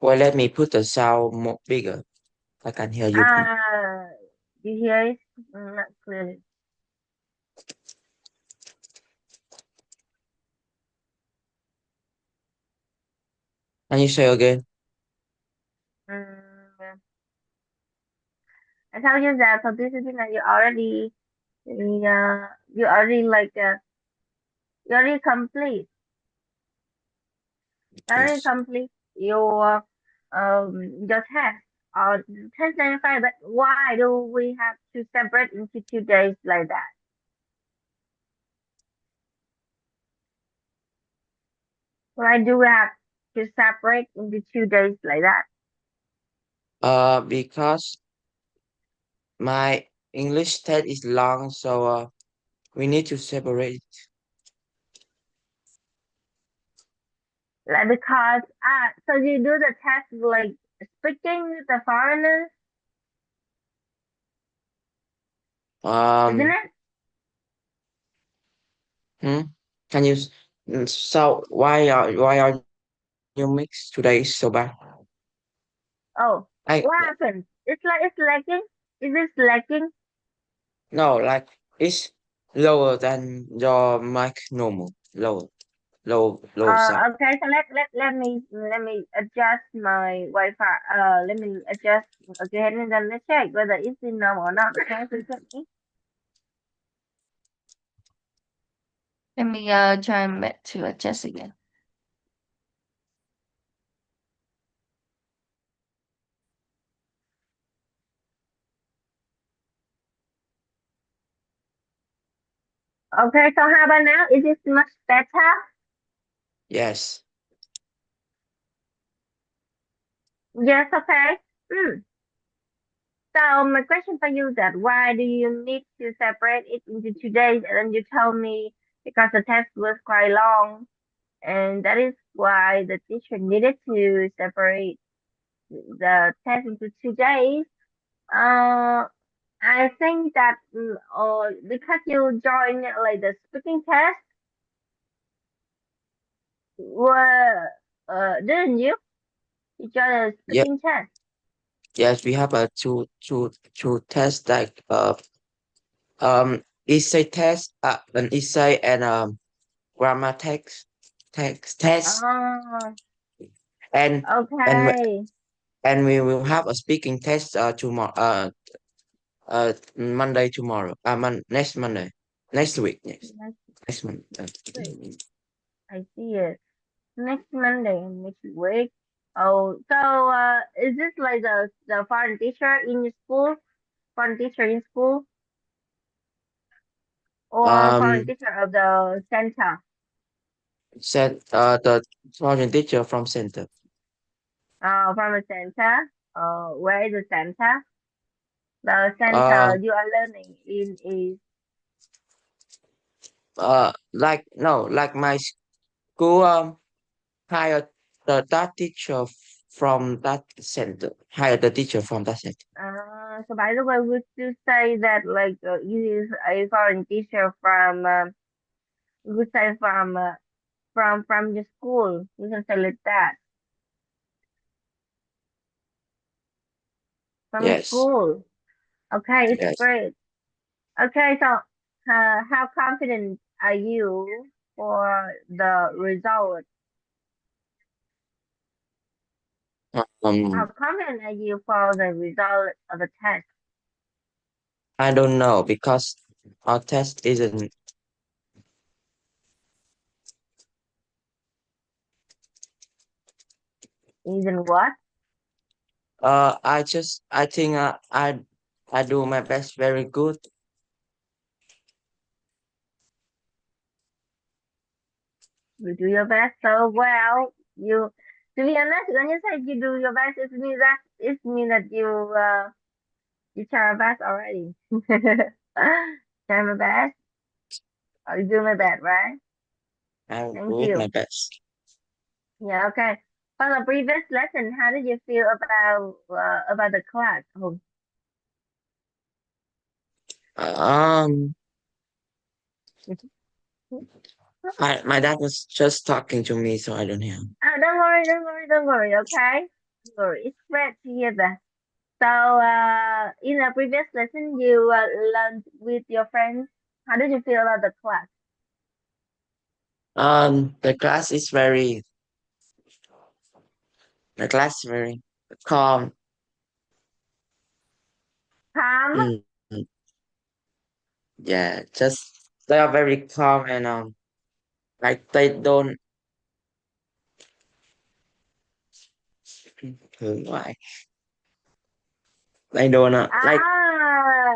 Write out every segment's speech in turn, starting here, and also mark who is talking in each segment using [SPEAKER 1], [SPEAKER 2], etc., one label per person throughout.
[SPEAKER 1] Well, let me put the sound more bigger. I can hear you.
[SPEAKER 2] Uh, you hear it? Not clearly.
[SPEAKER 1] Can you say again?
[SPEAKER 2] Mm, I tell you that for this is that you already you already complete. You already
[SPEAKER 1] Yes.
[SPEAKER 2] complete your test or test and file, but why do we have to separate into 2 days like that? Why do we have to separate into 2 days like that?
[SPEAKER 1] Because my English test is long, so we need to separate.
[SPEAKER 2] Like because so you do the test like speaking with the foreigners, isn't
[SPEAKER 1] Um,
[SPEAKER 2] it?
[SPEAKER 1] hmm? Can you? So why are you mix today is so bad?
[SPEAKER 2] Oh,
[SPEAKER 1] I
[SPEAKER 2] what happened? It's like it's lacking. Is this lacking?
[SPEAKER 1] no like it's lower than your mic normal. Low sound.
[SPEAKER 2] Okay, so let me adjust my Wi-Fi. Let me adjust again and then let's check whether it's in normal or not. Okay, so
[SPEAKER 3] Let me try to adjust again.
[SPEAKER 2] okay, so how about now? Is it much better?
[SPEAKER 1] Yes.
[SPEAKER 2] Yes, okay. Hmm. So my question for you is that why do you need to separate it into 2 days? And then you tell me because the test was quite long, and that is why the teacher needed to separate the test into 2 days. Uh, I think that because you joined like the speaking test, were didn't you? You joined the
[SPEAKER 1] Yeah.
[SPEAKER 2] speaking test.
[SPEAKER 1] Yes. We have a two test like essay test an essay and grammar test
[SPEAKER 2] Oh,
[SPEAKER 1] and and we-
[SPEAKER 2] okay.
[SPEAKER 1] and we will have a speaking test tomorrow Monday tomorrow next Monday next week yes
[SPEAKER 2] Next
[SPEAKER 1] next month
[SPEAKER 2] week. I see it. Next Monday, next week. Oh, so is this like the foreign teacher in your school? Foreign teacher in school or foreign
[SPEAKER 1] um
[SPEAKER 2] teacher of the center?
[SPEAKER 1] said the foreign teacher from center.
[SPEAKER 2] From the center. Where is the center? The
[SPEAKER 1] uh
[SPEAKER 2] center you are learning in is
[SPEAKER 1] like no like my school hired that teacher from that center hired the teacher from that center.
[SPEAKER 2] so by the way, would you say that like you is a foreign teacher from would say from your school? You can say like that from your
[SPEAKER 1] Yes.
[SPEAKER 2] school. Okay, it's
[SPEAKER 1] Yes.
[SPEAKER 2] great. Okay, so how confident are you for the result? How
[SPEAKER 1] um
[SPEAKER 2] confident are you for the result of the test?
[SPEAKER 1] I don't know because our test isn't
[SPEAKER 2] Isn't what?
[SPEAKER 1] I think I do my best very good.
[SPEAKER 2] You do your best so well. You, to be honest, when you say you do your best, it means that you try your best already. Try my best. Or you do my best, right?
[SPEAKER 1] I will
[SPEAKER 2] Thank
[SPEAKER 1] do my
[SPEAKER 2] you.
[SPEAKER 1] best.
[SPEAKER 2] Yeah, okay. From the previous lesson, how did you feel about the class? Oh,
[SPEAKER 1] Um, my dad was just talking to me, so I don't hear.
[SPEAKER 2] don't worry, don't worry, don't worry. Okay. sure. It's great to hear that. So, in a previous lesson, you learned with your friends. How did you feel about the class?
[SPEAKER 1] The class is very the class is very calm.
[SPEAKER 2] Calm?
[SPEAKER 1] Mm, yeah, just they are very calm and like they don't why they don't like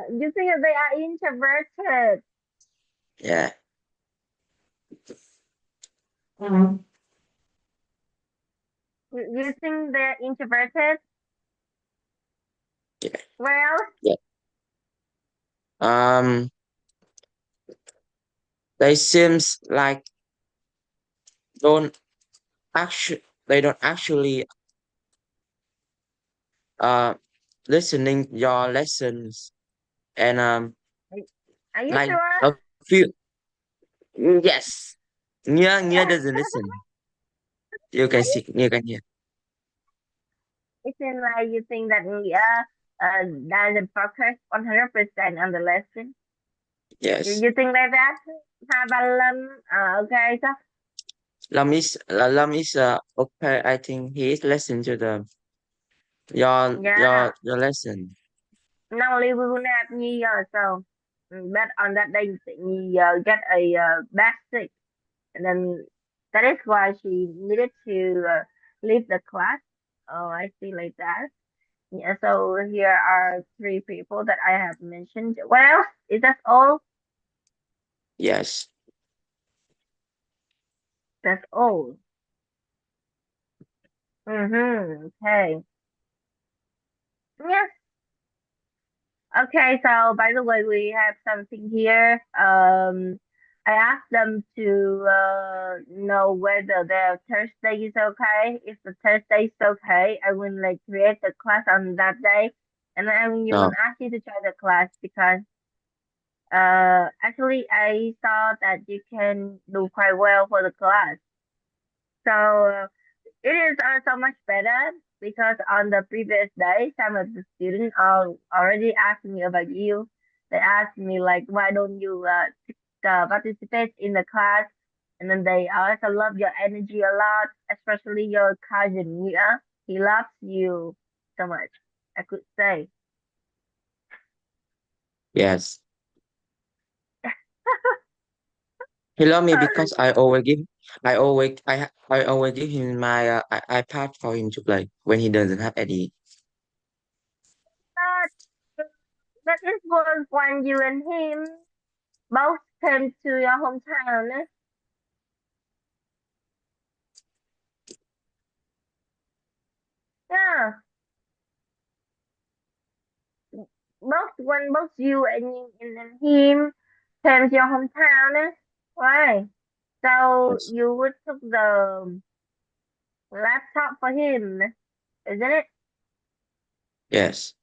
[SPEAKER 2] You think that they are introverted?
[SPEAKER 1] yeah.
[SPEAKER 2] You think they're introverted?
[SPEAKER 1] Yeah.
[SPEAKER 2] Well,
[SPEAKER 1] Yeah. Um, they seems like don't they don't actually uh listening your lessons and
[SPEAKER 2] are you
[SPEAKER 1] like
[SPEAKER 2] sure?
[SPEAKER 1] a few yes. Nia doesn't listen. You can see you can hear.
[SPEAKER 2] It seems like you think that Nia doesn't focus 100% on the lesson. You,
[SPEAKER 1] Yes.
[SPEAKER 2] you think like that? Hai ba Lâm, okay, so
[SPEAKER 1] Lam is okay. I think he is listening to the
[SPEAKER 2] yeah,
[SPEAKER 1] your lesson.
[SPEAKER 2] not only we will have Nhi so but on that day Nhi get a bad sick, and then that is why she needed to leave the class. Oh, I see like that. Yeah, so here are three people that I have mentioned. What else? Is that all?
[SPEAKER 1] Yes.
[SPEAKER 2] That's all. Mm-hmm. Okay. Yes. Okay, so by the way, we have something here. I asked them to know whether their Thursday is okay. If the Thursday is okay, I will like create the class on that day, and then I will even
[SPEAKER 1] No.
[SPEAKER 2] ask you to try the class because actually I saw that you can do quite well for the class. So it is so much better because on the previous day, some of the students are already asked me about you. They asked me like, why don't you participate in the class? And then they also love your energy a lot, especially your cousin Mia. He loves you so much, I could say.
[SPEAKER 1] Yes. He love me because I always give him my iPad for him to play when he doesn't have any.
[SPEAKER 2] But that is was when you and him both came to your hometown. Eh? Yeah, both when both you and him came to your hometown, eh? Right. So
[SPEAKER 1] Yes.
[SPEAKER 2] you would took the laptop for him, isn't it?
[SPEAKER 1] Yes.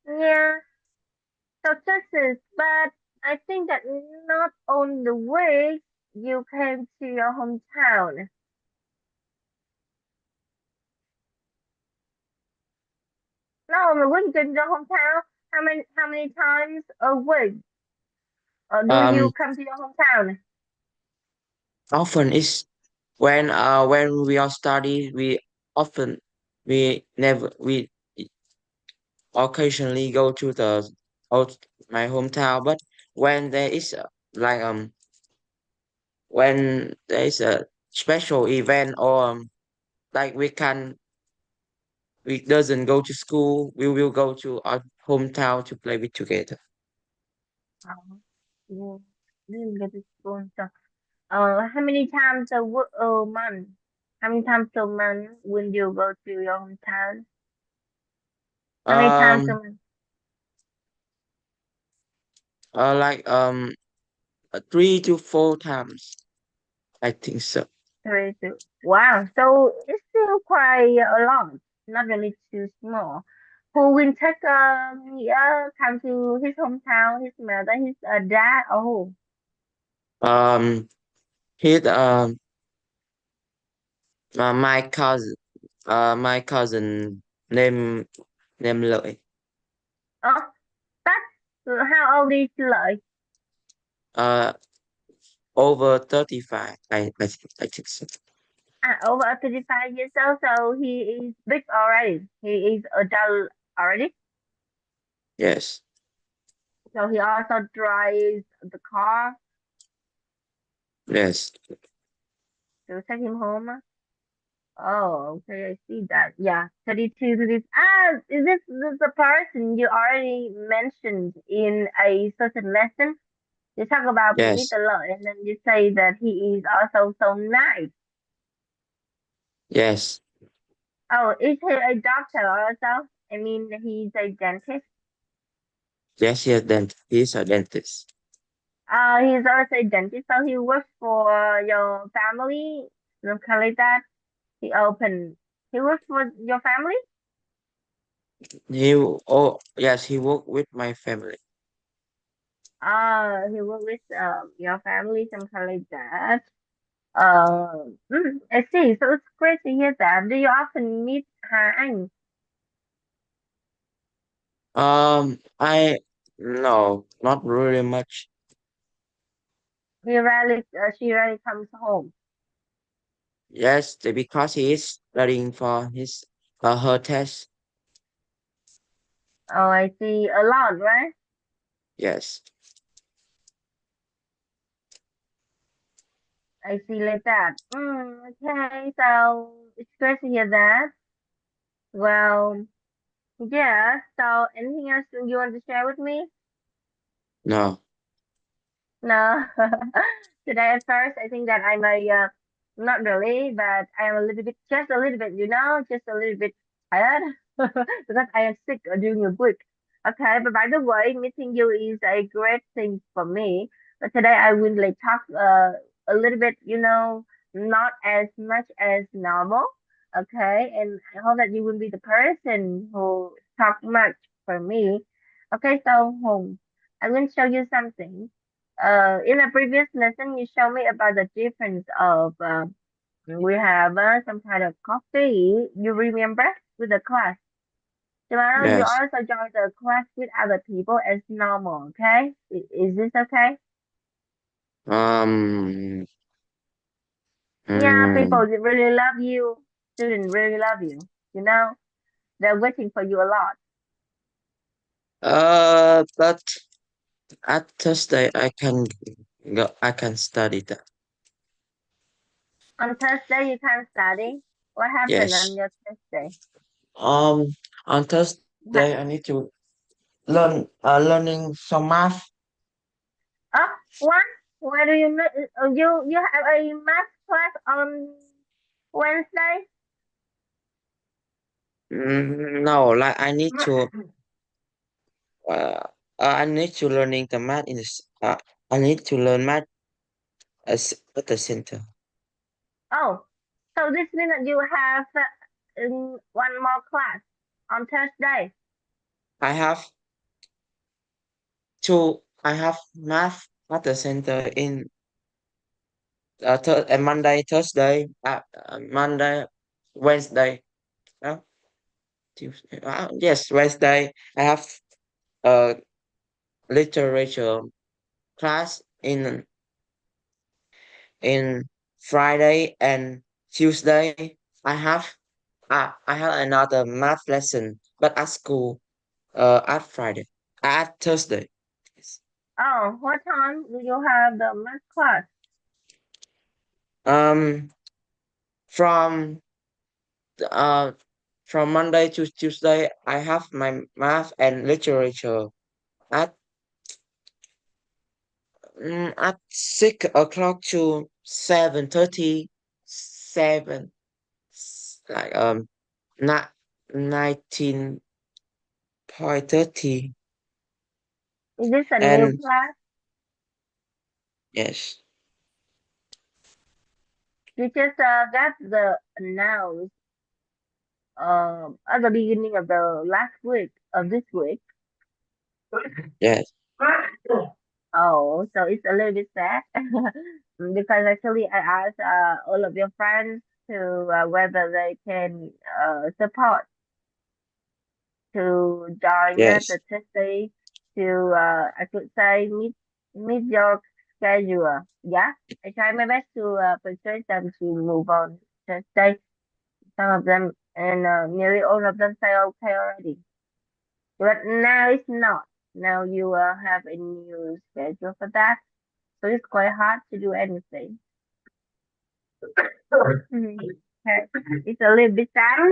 [SPEAKER 2] Yeah. So Texas, but I think that not on the way you came to your hometown. No, on the way you came to your hometown. How many times a week do you
[SPEAKER 1] Um,
[SPEAKER 2] come to your hometown?
[SPEAKER 1] often is when we are study we often we occasionally go to the out my hometown, but when there is like when there is a special event or like we doesn't go to school, we will go to our hometown to play with together.
[SPEAKER 2] Oh, yeah. Didn't get to school and stuff. How many times a month? How many times a month when you go to your hometown? How many times a
[SPEAKER 1] Um,
[SPEAKER 2] month?
[SPEAKER 1] like 3 to 4 times, I think so.
[SPEAKER 2] Three, two. Wow. So it's still quite a lot. Not really too small. Who will take yeah, come to his hometown, his mother, his dad, or who?
[SPEAKER 1] Um, his my cousin, My cousin named Lợi.
[SPEAKER 2] Oh, that's how old is Lợi?
[SPEAKER 1] Uh, over 35. I think so.
[SPEAKER 2] Over 35 years old, so he is big already. He is adult already.
[SPEAKER 1] Yes.
[SPEAKER 2] So he also drives the car
[SPEAKER 1] Yes.
[SPEAKER 2] to take him home. Oh, okay, I see that. Yeah, 32 to this. Is this the person you already mentioned in a certain lesson? You talk about
[SPEAKER 1] Yes.
[SPEAKER 2] Mr. Lợi and then you say that he is also so nice.
[SPEAKER 1] Yes.
[SPEAKER 2] Oh, is he a doctor also? I mean, he's a dentist.
[SPEAKER 1] Yes. He's a dentist.
[SPEAKER 2] He's also a dentist, so he works for your family, something like that. He opened. He works for your family.
[SPEAKER 1] He worked with my family.
[SPEAKER 2] He works with your family, something like that. I see. So it's great to hear that. Do you often meet Hà Anh?
[SPEAKER 1] I no, not really much.
[SPEAKER 2] She rarely comes home.
[SPEAKER 1] Yes, because he is studying for her test.
[SPEAKER 2] Oh, I see. A lot, right?
[SPEAKER 1] Yes.
[SPEAKER 2] I see like that. Okay. So it's great to hear that. Well, yeah. So anything else you want to share with me?
[SPEAKER 1] No.
[SPEAKER 2] No. Today at first, I think that I'm not really, but I am a little bit, just a little bit, just a little bit tired because I am sick during a week. Okay, but by the way, meeting you is a great thing for me. But today I will like talk a little bit, not as much as normal. Okay, and I hope that you will be the person who talk much for me. Okay, so I'm going to show you something. In a previous lesson, you showed me about the difference of we have some kind of coffee. You remember with the class. Tomorrow, you
[SPEAKER 1] Yes.
[SPEAKER 2] also join the class with other people as normal. Okay? Is this okay?
[SPEAKER 1] Um.
[SPEAKER 2] Yeah, people
[SPEAKER 1] mm,
[SPEAKER 2] really love you. Students really love you. You know, they're waiting for you a lot.
[SPEAKER 1] but at Thursday I can go. I can study that.
[SPEAKER 2] On Thursday, you can't study. What happened on
[SPEAKER 1] Yes.
[SPEAKER 2] your Thursday?
[SPEAKER 1] Um. On
[SPEAKER 2] Ha-
[SPEAKER 1] Thursday I need to learning some math.
[SPEAKER 2] Oh, what? Why do you you have a math class on Wednesday?
[SPEAKER 1] No, like uh, I need to learning the math I need to learn math at the center.
[SPEAKER 2] Oh, so this means that you have one more class on Thursday.
[SPEAKER 1] I have math at the center in Monday, Thursday, Monday, Wednesday, no, Tuesday. Yes, Wednesday. I have a literature class in Friday and Tuesday. I have another math lesson, but at school. At Friday, at Thursday. Yes.
[SPEAKER 2] Oh, what time do you have the math class?
[SPEAKER 1] Um, from uh from Monday to Tuesday, I have my math and literature at at 6 o'clock to 7:30, like not 19:30,
[SPEAKER 2] Is this a new
[SPEAKER 1] and
[SPEAKER 2] class?
[SPEAKER 1] yes,
[SPEAKER 2] You just got the announce at the beginning of the last week of this week.
[SPEAKER 1] yes,
[SPEAKER 2] Oh, so it's a little bit sad because actually I asked all of your friends to whether they can support to join
[SPEAKER 1] Yes.
[SPEAKER 2] the testing to I could say meet your schedule. Yeah, I try my best to persuade them to move on to stay. Some of them and nearly all of them say okay already. But now it's not. Now you have a new schedule for that, so it's quite hard to do anything. Mhm. Okay. It's a little bit sad,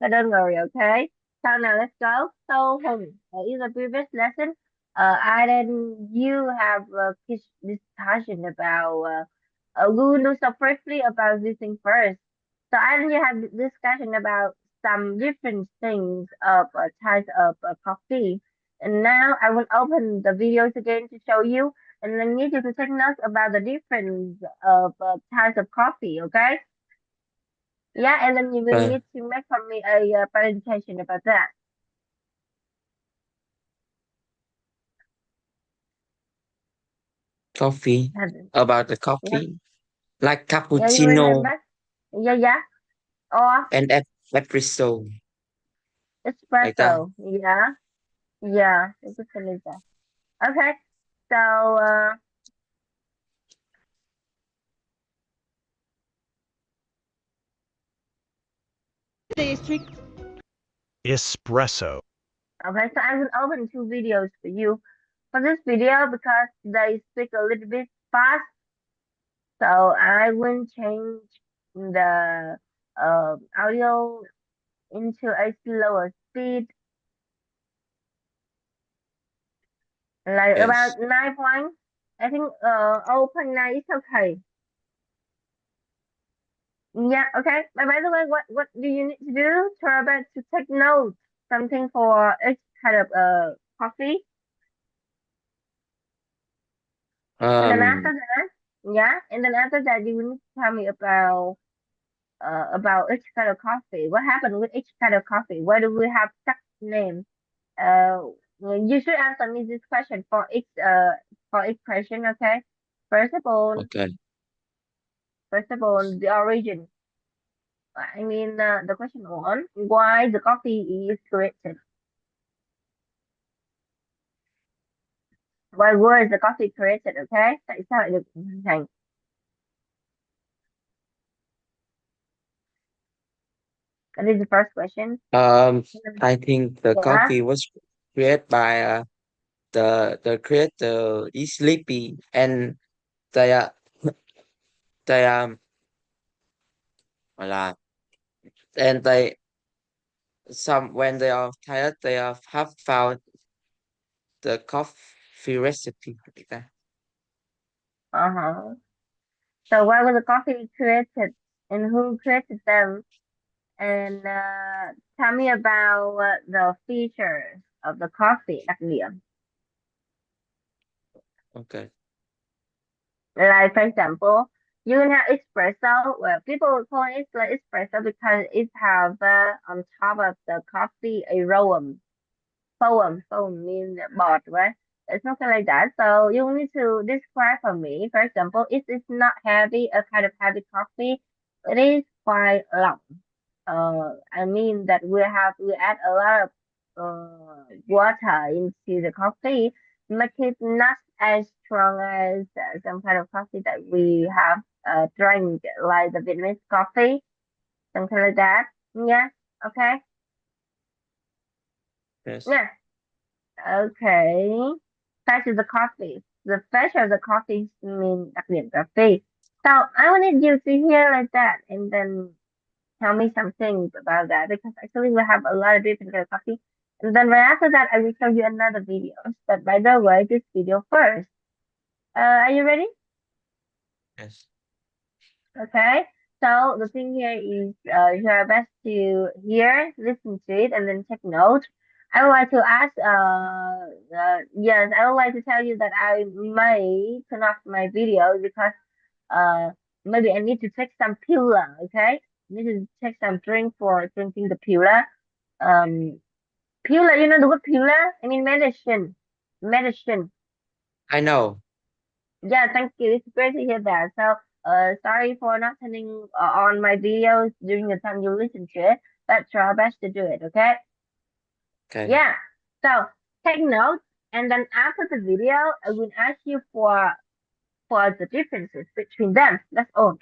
[SPEAKER 2] but don't worry, okay? So now let's go. So Hùng, in the previous lesson, I and you have a discussion about we will do so briefly about this thing first. So I and you have discussion about some different things of types of coffee. And now I will open the videos again to show you, and I need you to take notes about the difference of types of coffee, okay? Yeah, and then you will
[SPEAKER 1] Uh,
[SPEAKER 2] need to make for me a presentation about that.
[SPEAKER 1] coffee.
[SPEAKER 2] Have-
[SPEAKER 1] About the
[SPEAKER 2] Yeah,
[SPEAKER 1] coffee. Like
[SPEAKER 2] yeah, you
[SPEAKER 1] cappuccino
[SPEAKER 2] remember? Yeah, yeah. Or
[SPEAKER 1] and espresso. Like that.
[SPEAKER 2] espresso. Yeah, yeah. It's just like that. Okay. So,
[SPEAKER 4] Espresso.
[SPEAKER 2] okay. So I will open two videos for you for this video because they speak a little bit fast. So I will change the audio into a slower speed, like
[SPEAKER 1] Yes.
[SPEAKER 2] about 9 points. I think 0.9 is okay. Yeah, okay. But by the way, what do you need to do? Try about to take notes, something for each kind of coffee. And then after
[SPEAKER 1] Um.
[SPEAKER 2] that, yeah, and then after that you will need to tell me about each kind of coffee. What happened with each kind of coffee? Why do we have such name? Well, you should answer me this question for each question, okay? First of all,
[SPEAKER 1] Okay.
[SPEAKER 2] first of all, the origin. I mean, the question one, why the coffee is created? Why was the coffee created, okay? Tại sao lại được hình thành? That is the first question.
[SPEAKER 1] Um. I think the
[SPEAKER 2] Yeah.
[SPEAKER 1] coffee was created by the creator is sleepy and they they gọi là and they some when they are tired they have found the coffee recipe like that.
[SPEAKER 2] Uh-huh. So why was the coffee created and who created them? And tell me about the features of the coffee đặc điểm.
[SPEAKER 1] Okay.
[SPEAKER 2] Like for example, you can have espresso. Well, people call it like espresso because it have on top of the coffee a aroma. Foam means bọt, right? It's something like that. So you need to describe for me. For example, it is not heavy, a kind of heavy coffee. It is quite long. I mean that we add a lot of water into the coffee, make it not as strong as some kind of coffee that we have drink like the Vietnamese coffee, something like that. Yeah. Okay.
[SPEAKER 1] Yes.
[SPEAKER 2] Yeah. Okay. Fetch the coffee. The fetch of the coffee means đặc điểm cà phê. So I wanted you to hear like that and then tell me some things about that because actually we have a lot of different kind of coffee. And then right after that, I will show you another video. But by the way, this video first. Are you ready?
[SPEAKER 1] Yes.
[SPEAKER 2] Okay. So the thing here is you are best to hear, listen to it, and then take note. I would like to ask, yes, I would like to tell you that I may turn off my video because uh, maybe I need to take some pillar, okay? I need to take some drink for drinking the pillar. Um, pillar, you know the word pillar? I mean medicine, medicine.
[SPEAKER 1] I know.
[SPEAKER 2] Yeah, thank you. It's great to hear that. So Sorry for not turning on my videos during the time you listen to it. Let's try our best to do it, okay?
[SPEAKER 1] Okay.
[SPEAKER 2] Yeah. So take notes, and then after the video, I will ask you for the differences between them. That's all.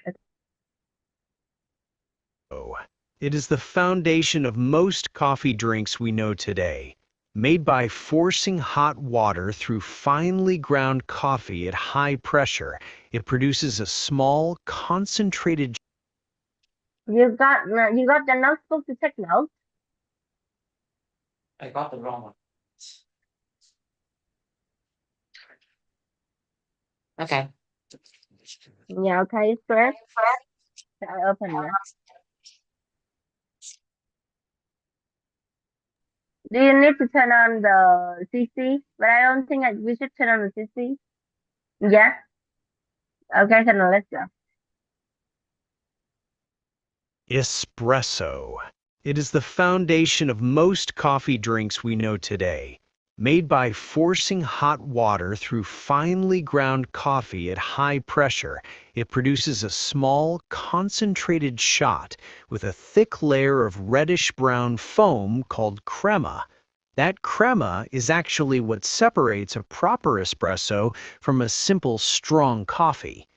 [SPEAKER 4] It is the foundation of most coffee drinks we know today. Made by forcing hot water through finely ground coffee at high pressure, it produces a small, concentrated.
[SPEAKER 2] You got the notebook to take notes.
[SPEAKER 1] I got the wrong one. Okay.
[SPEAKER 2] Yeah. Okay. Stress. I open it. Do you need to turn on the CC? But I don't think we should turn on the CC. Yeah. Okay. So now let's go.
[SPEAKER 4] Espresso. It is the foundation of most coffee drinks we know today. Made by forcing hot water through finely ground coffee at high pressure, it produces a small, concentrated shot with a thick layer of reddish-brown foam called crema. That crema is actually what separates a proper espresso from a simple, strong coffee.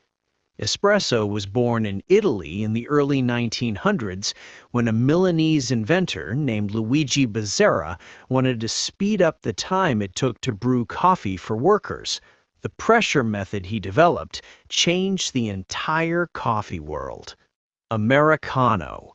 [SPEAKER 4] Espresso was born in Italy in the early 1900s when a Milanese inventor named Luigi Bezzera wanted to speed up the time it took to brew coffee for workers. The pressure method he developed changed the entire coffee world. Americano.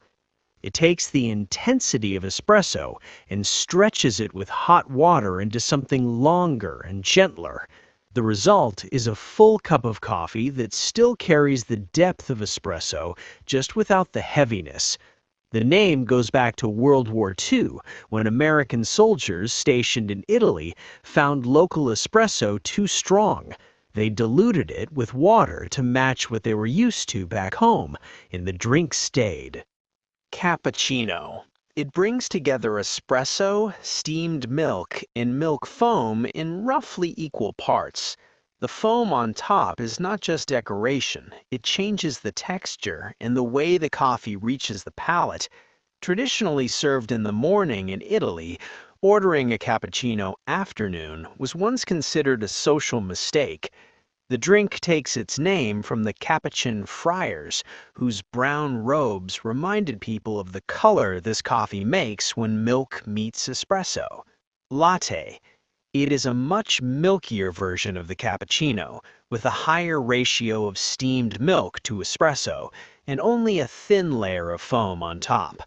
[SPEAKER 4] It takes the intensity of espresso and stretches it with hot water into something longer and gentler. The result is a full cup of coffee that still carries the depth of espresso, just without the heaviness. The name goes back to World War II, when American soldiers stationed in Italy found local espresso too strong. They diluted it with water to match what they were used to back home, and the drink stayed. Cappuccino. It brings together espresso, steamed milk, and milk foam in roughly equal parts. The foam on top is not just decoration, it changes the texture and the way the coffee reaches the palate. Traditionally served in the morning in Italy, ordering a cappuccino afternoon was once considered a social mistake. The drink takes its name from the Capuchin friars, whose brown robes reminded people of the color this coffee makes when milk meets espresso. Latte. It is a much milkier version of the cappuccino, with a higher ratio of steamed milk to espresso, and only a thin layer of foam on top.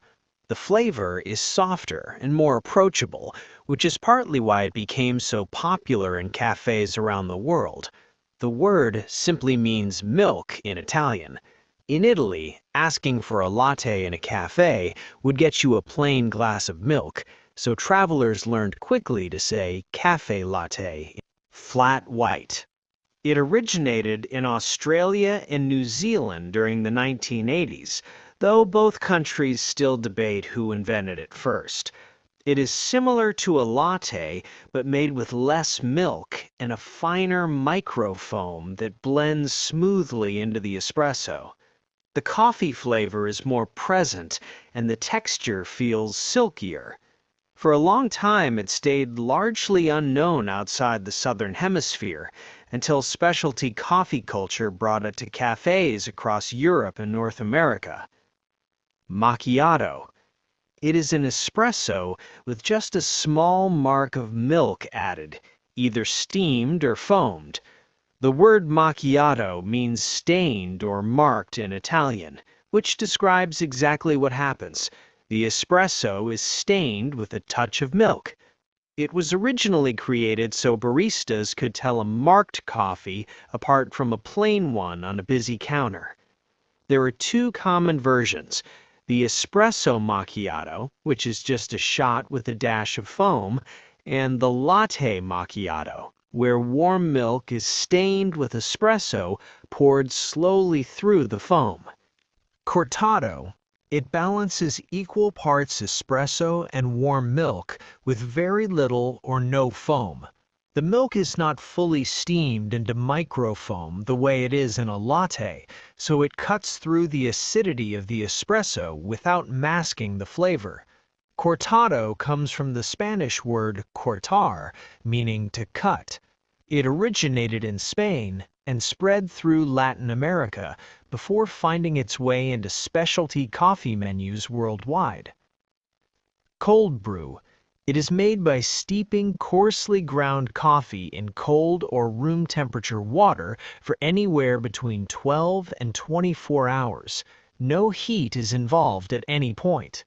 [SPEAKER 4] The flavor is softer and more approachable, which is partly why it became so popular in cafes around the world. The word simply means milk in Italian. In Italy, asking for a latte in a cafe would get you a plain glass of milk, so travelers learned quickly to say cafe latte, flat white. It originated in Australia and New Zealand during the 1980s, though both countries still debate who invented it first. It is similar to a latte, but made with less milk and a finer microfoam that blends smoothly into the espresso. The coffee flavor is more present, and the texture feels silkier. For a long time, it stayed largely unknown outside the Southern Hemisphere, until specialty coffee culture brought it to cafes across Europe and North America. Macchiato. It is an espresso with just a small mark of milk added, either steamed or foamed. The word macchiato means stained or marked in Italian, which describes exactly what happens. The espresso is stained with a touch of milk. It was originally created so baristas could tell a marked coffee apart from a plain one on a busy counter. There are two common versions. The espresso macchiato, which is just a shot with a dash of foam, and the latte macchiato, where warm milk is stained with espresso poured slowly through the foam. Cortado. It balances equal parts espresso and warm milk with very little or no foam. The milk is not fully steamed into microfoam the way it is in a latte, so it cuts through the acidity of the espresso without masking the flavor. Cortado comes from the Spanish word cortar, meaning to cut. It originated in Spain and spread through Latin America before finding its way into specialty coffee menus worldwide. Cold brew. It is made by steeping coarsely ground coffee in cold or room temperature water for anywhere between 12 and 24 hours. No heat is involved at any point.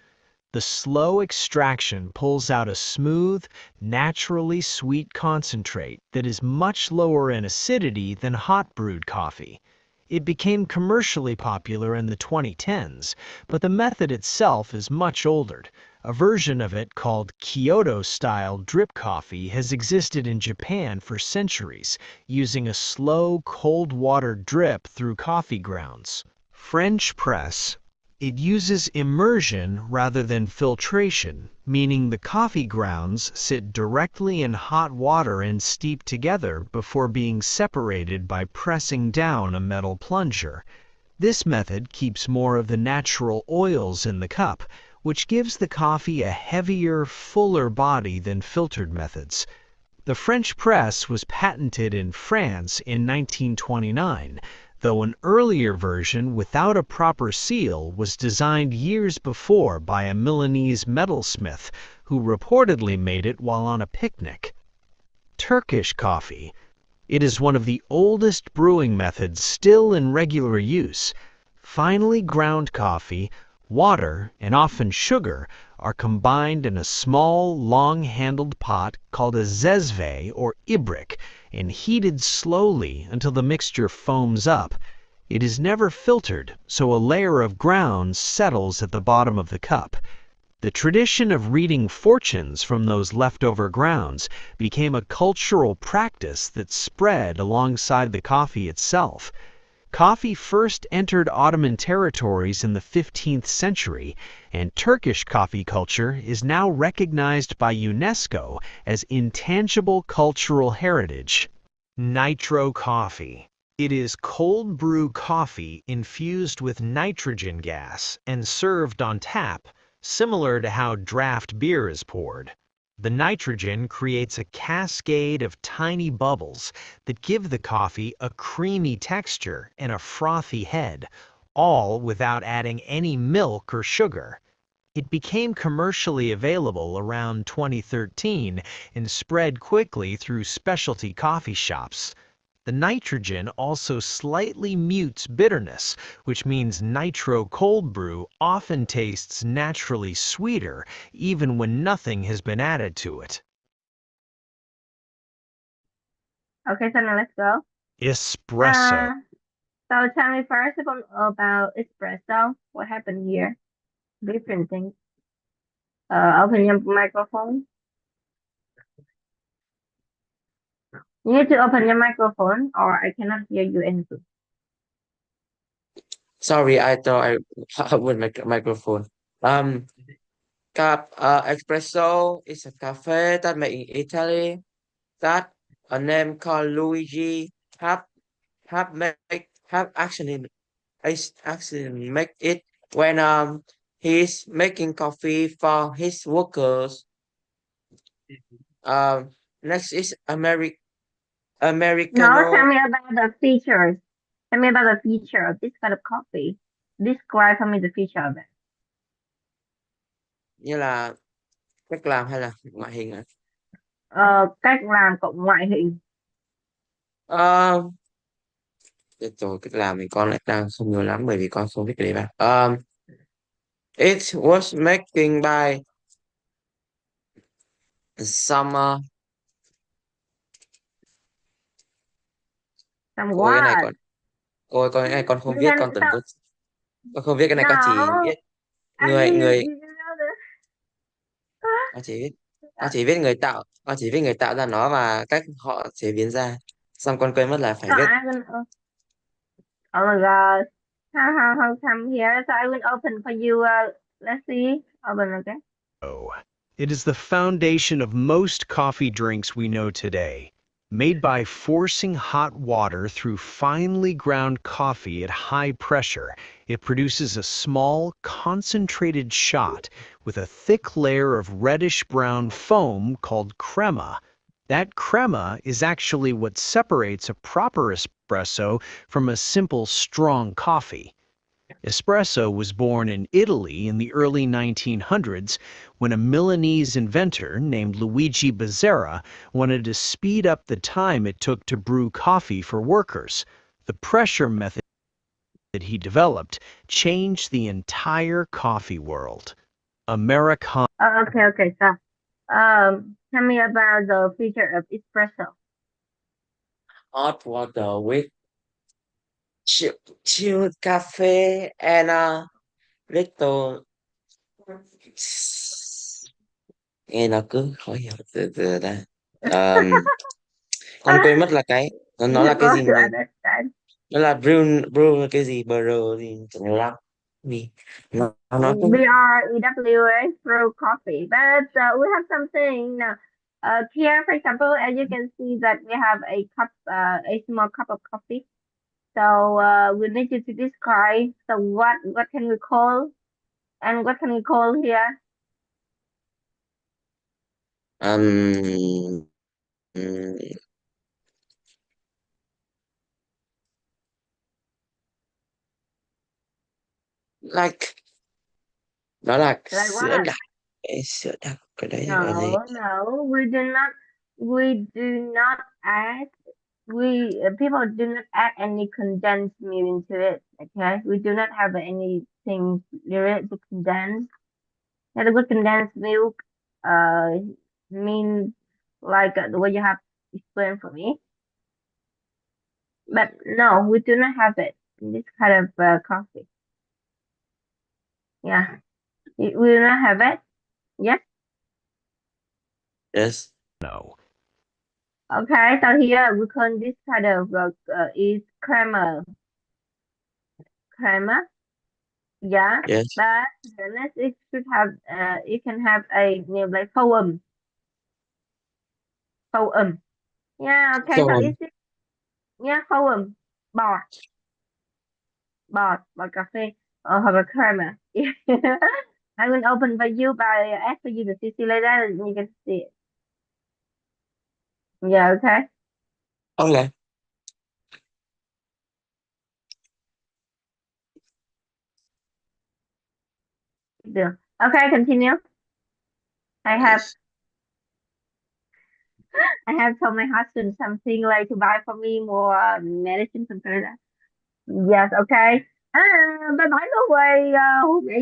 [SPEAKER 4] The slow extraction pulls out a smooth, naturally sweet concentrate that is much lower in acidity than hot brewed coffee. It became commercially popular in the 2010s, but the method itself is much older. A version of it called Kyoto-style drip coffee has existed in Japan for centuries, using a slow, cold water drip through coffee grounds. French press. It uses immersion rather than filtration, meaning the coffee grounds sit directly in hot water and steep together before being separated by pressing down a metal plunger. This method keeps more of the natural oils in the cup, which gives the coffee a heavier, fuller body than filtered methods. The French press was patented in France in 1929, though an earlier version without a proper seal was designed years before by a Milanese metalsmith who reportedly made it while on a picnic. Turkish coffee. It is one of the oldest brewing methods still in regular use. Finely ground coffee, water, and often sugar are combined in a small, long-handled pot called a zezve or ibrik and heated slowly until the mixture foams up. It is never filtered, so a layer of grounds settles at the bottom of the cup. The tradition of reading fortunes from those leftover grounds became a cultural practice that spread alongside the coffee itself. Coffee first entered Ottoman territories in the 15th century, and Turkish coffee culture is now recognized by UNESCO as intangible cultural heritage. Nitro coffee. It is cold brew coffee infused with nitrogen gas and served on tap, similar to how draft beer is poured. The nitrogen creates a cascade of tiny bubbles that give the coffee a creamy texture and a frothy head, all without adding any milk or sugar. It became commercially available around 2013 and spread quickly through specialty coffee shops. The nitrogen also slightly mutes bitterness, which means nitro cold brew often tastes naturally sweeter even when nothing has been added to it.
[SPEAKER 2] Okay, so now let's go.
[SPEAKER 4] Espresso.
[SPEAKER 2] So tell me first about espresso. What happened here? Different things. Open your microphone. You need to open your microphone or I cannot hear you anything.
[SPEAKER 1] Sorry, I thought I opened my microphone. Espresso is a cafe that made in Italy that a name called Luigi have actually make it when he's making coffee for his workers. Next is
[SPEAKER 2] No,
[SPEAKER 1] Americano.
[SPEAKER 2] tell me about the features. Tell me about the feature of this kind of coffee. Describe for me the feature of it.
[SPEAKER 1] Như là cách làm hay là ngoại hình ạ?
[SPEAKER 2] Cách làm cộng ngoại hình.
[SPEAKER 1] Chết rồi, cách làm thì con lại đang không nhớ lắm bởi vì con không biết cái đấy bạn. It was making by some
[SPEAKER 2] Some
[SPEAKER 1] ôi cái này
[SPEAKER 2] what?
[SPEAKER 1] con ôi con cái này con không
[SPEAKER 2] You
[SPEAKER 1] viết,
[SPEAKER 2] can
[SPEAKER 1] con tưởng
[SPEAKER 2] stop.
[SPEAKER 1] con không viết cái này, con chỉ
[SPEAKER 2] No.
[SPEAKER 1] viết
[SPEAKER 2] I
[SPEAKER 1] người
[SPEAKER 2] mean,
[SPEAKER 1] người
[SPEAKER 2] you know this.
[SPEAKER 1] con chỉ viết người tạo ra nó và cách họ chế biến ra, xong con quên mất là phải
[SPEAKER 2] So
[SPEAKER 1] viết.
[SPEAKER 2] I'm gonna. Oh my God. How come here? So I will open for you. Let's see. Open, okay?
[SPEAKER 4] It is the foundation of most coffee drinks we know today, Made by forcing hot water through finely ground coffee at high pressure, it produces a small, concentrated shot with a thick layer of reddish-brown foam called crema. That crema is actually what separates a proper espresso from a simple, strong coffee. Espresso was born in Italy in the early 1900s when a Milanese inventor named Luigi Bezzera wanted to speed up the time it took to brew coffee for workers. The pressure method that he developed changed the entire coffee world. Americano.
[SPEAKER 2] Okay. So, tell me about the feature of espresso.
[SPEAKER 1] Hot water with chilled cafe and a little. Nghe nó cứ khó hiểu từ đây. Con quên mất là nó là cái
[SPEAKER 2] Difficult
[SPEAKER 1] gì
[SPEAKER 2] to
[SPEAKER 1] mà
[SPEAKER 2] understand.
[SPEAKER 1] nó là brew cái gì bro gì chẳng lắm vì nó cứ
[SPEAKER 2] BREWA brew coffee, but we have something now. Here, for example, as you can see that we have a cup, a small cup of coffee. So we need you to describe. So what can we call, and what can we call here?
[SPEAKER 1] um, like đó là
[SPEAKER 2] Like
[SPEAKER 1] sữa
[SPEAKER 2] what?
[SPEAKER 1] đặc sữa đặc cái đấy gọi là gì
[SPEAKER 2] No, we do not add, people do not add any condensed milk into it. Okay, we do not have anything related to condensed. That good condensed milk, means like the way you have explained for me. But no, we do not have it in this kind of coffee. Yeah, we do not have it. Yes.
[SPEAKER 1] yes
[SPEAKER 4] No.
[SPEAKER 2] Okay, so here we call this kind of is crema. Crema. Yeah,
[SPEAKER 1] yes
[SPEAKER 2] but the next it should have it can have a name like foam. Foam. Yeah, okay, so
[SPEAKER 1] so
[SPEAKER 2] is it, yeah, foam. Bọt. Bọt cà phê hoặc là crema. I will open for you by ask for you the CC later and you can see it. Yeah, okay.
[SPEAKER 1] okay
[SPEAKER 2] Deal. Okay, continue. I have
[SPEAKER 1] yes
[SPEAKER 2] I have told my husband something like to buy for me more medicine, something like that. Yes, okay. But by the way,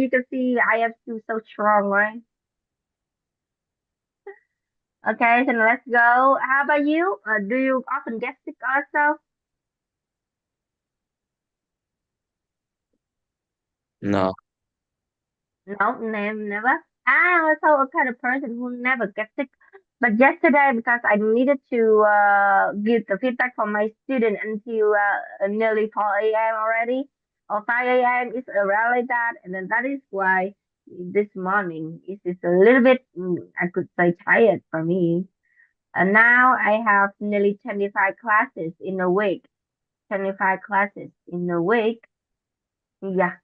[SPEAKER 2] you can see I am still so strong, right? Okay, so now let's go. How about you? Do you often get sick also?
[SPEAKER 1] no
[SPEAKER 2] No, never. I'm also a kind of person who never gets sick. But yesterday, because I needed to give the feedback from my student until nearly 4 a.m. already, or 5 a.m. It's around like that. And then that is why this morning is a little bit, I could say, tired for me. And now I have nearly 25 classes in a week. 25 classes in a week. Yeah.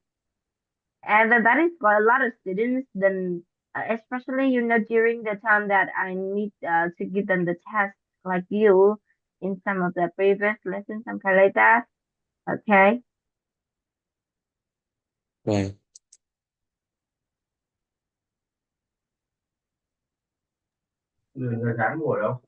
[SPEAKER 2] And then that is for a lot of students. Then, especially, during the time that I need to give them the test, like you, in some of the previous lessons, something like that. Okay.
[SPEAKER 1] right
[SPEAKER 5] Người Hán ngủ ở đâu?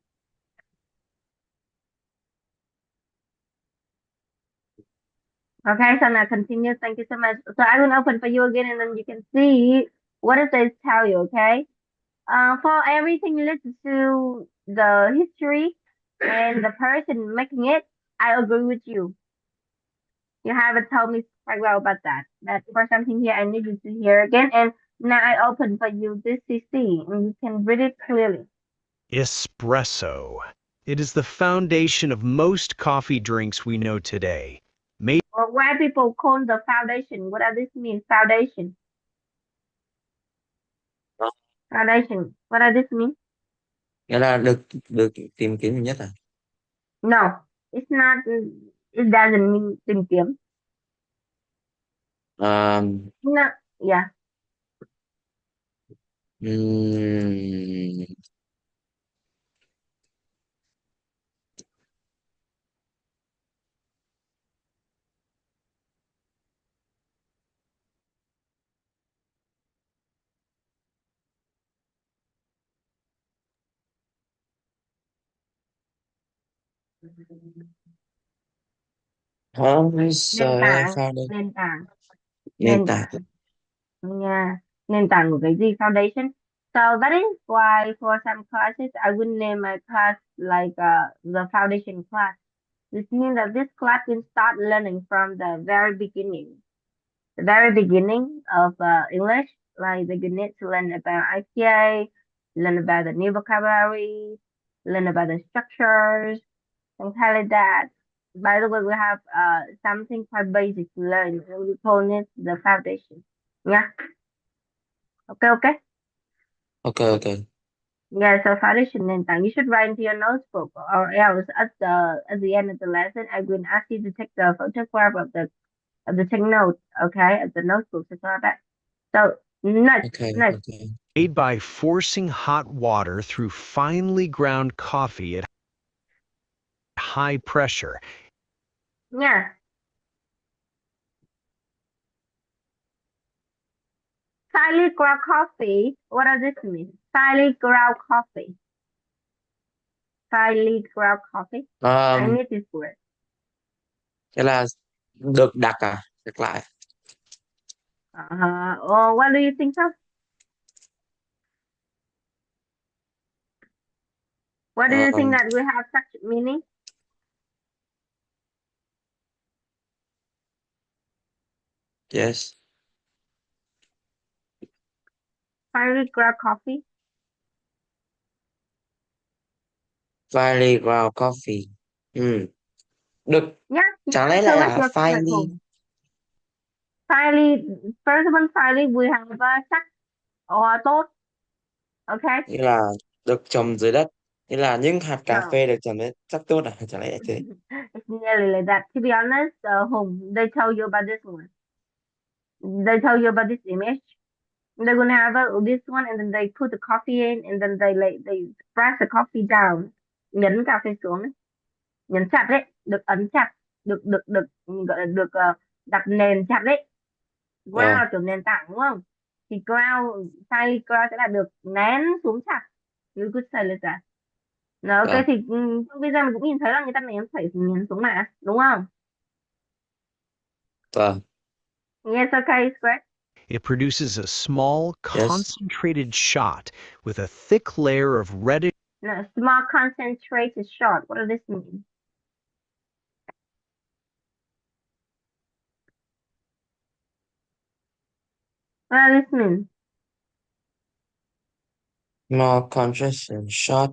[SPEAKER 2] Okay, so now continue. Thank you so much. So I will open for you again, and then you can see what does it tell you. Okay. For everything related to the history and the person making it, I agree with you. You haven't told me quite well about that. But for something here, I need you to hear again. And now I open for you this CC, and you can read it clearly.
[SPEAKER 4] Espresso. It is the foundation of most coffee drinks we know today. Made
[SPEAKER 2] Or why people call the foundation? What does this mean? Foundation. Foundation. What does this mean?
[SPEAKER 1] nghĩa là được được tìm kiếm nhiều nhất à
[SPEAKER 2] No, it's not. It doesn't mean tìm kiếm. No, yeah.
[SPEAKER 1] ừm, Ôi
[SPEAKER 2] Nền
[SPEAKER 1] trời ơi,
[SPEAKER 2] tảng,
[SPEAKER 1] foundation.
[SPEAKER 2] nền tảng,
[SPEAKER 1] Nền
[SPEAKER 2] nền
[SPEAKER 1] tảng.
[SPEAKER 2] tảng. Yeah, nền tảng của cái gì? Foundation. So that is why for some classes I would name my class like the foundation class. This means that this class will start learning from the very beginning. The very beginning of English, like you need to learn about IPA, learn about the new vocabulary, learn about the structures, things like that. By the way, we have something quite basic to learn. We call it the foundation. Yeah. Okay. Okay.
[SPEAKER 1] Ok, ok.
[SPEAKER 2] Yeah. So foundation nền tảng. You should write into your notebook, or else at the end of the lesson, I will ask you to take the photograph of the take note. Okay, of the notebook. So that. So next,
[SPEAKER 1] Ok,
[SPEAKER 2] next.
[SPEAKER 1] ok.
[SPEAKER 4] Made by forcing hot water through finely ground coffee at high pressure.
[SPEAKER 2] Yeah. Finely ground coffee. What does this mean? Finely ground coffee. Finely ground coffee. I
[SPEAKER 1] Um,
[SPEAKER 2] need this word.
[SPEAKER 1] Thế là được đặc à? Được lại.
[SPEAKER 2] Oh, what do you think so? What do you think
[SPEAKER 1] Um,
[SPEAKER 2] that will have such meaning?
[SPEAKER 1] yes.
[SPEAKER 2] Finely ground coffee.
[SPEAKER 1] Finely ground coffee. Được.
[SPEAKER 2] Yeah,
[SPEAKER 1] Chẳng lẽ
[SPEAKER 2] so
[SPEAKER 1] lại
[SPEAKER 2] let's
[SPEAKER 1] là
[SPEAKER 2] work at
[SPEAKER 1] finely.
[SPEAKER 2] home. Finely, first one, finely we have sắc or tốt. Okay?
[SPEAKER 1] Nghĩa là được trồng dưới đất. Nghĩa là những hạt cà
[SPEAKER 2] No.
[SPEAKER 1] phê được trồng dưới đất chắc tốt à? Chẳng lẽ lại thế?
[SPEAKER 2] It's nearly like that. To be honest, Hùng, they tell you about this one. They tell you about this image. They're gonna have this one, and then they put the coffee in, and then they press the coffee down, nhấn cà phê xuống ấy. Nhấn chặt đấy, được ấn chặt, được được được gọi là được đặt nền chặt đấy. Ground
[SPEAKER 1] Ờ,
[SPEAKER 2] là kiểu nền tảng đúng không? Thì ground, style ground sẽ là được nén xuống chặt. You could say like that. Nó ok
[SPEAKER 1] ờ,
[SPEAKER 2] thì bây giờ mình cũng nhìn thấy là người ta nén phải nhấn xuống mà, đúng không?
[SPEAKER 1] vâng.
[SPEAKER 2] Yes, okay, it's correct.
[SPEAKER 4] It produces a small,
[SPEAKER 1] Yes.
[SPEAKER 4] concentrated shot with a thick layer of reddish
[SPEAKER 2] No, small concentrated shot. What does this mean? What does this mean?
[SPEAKER 1] More contraction short.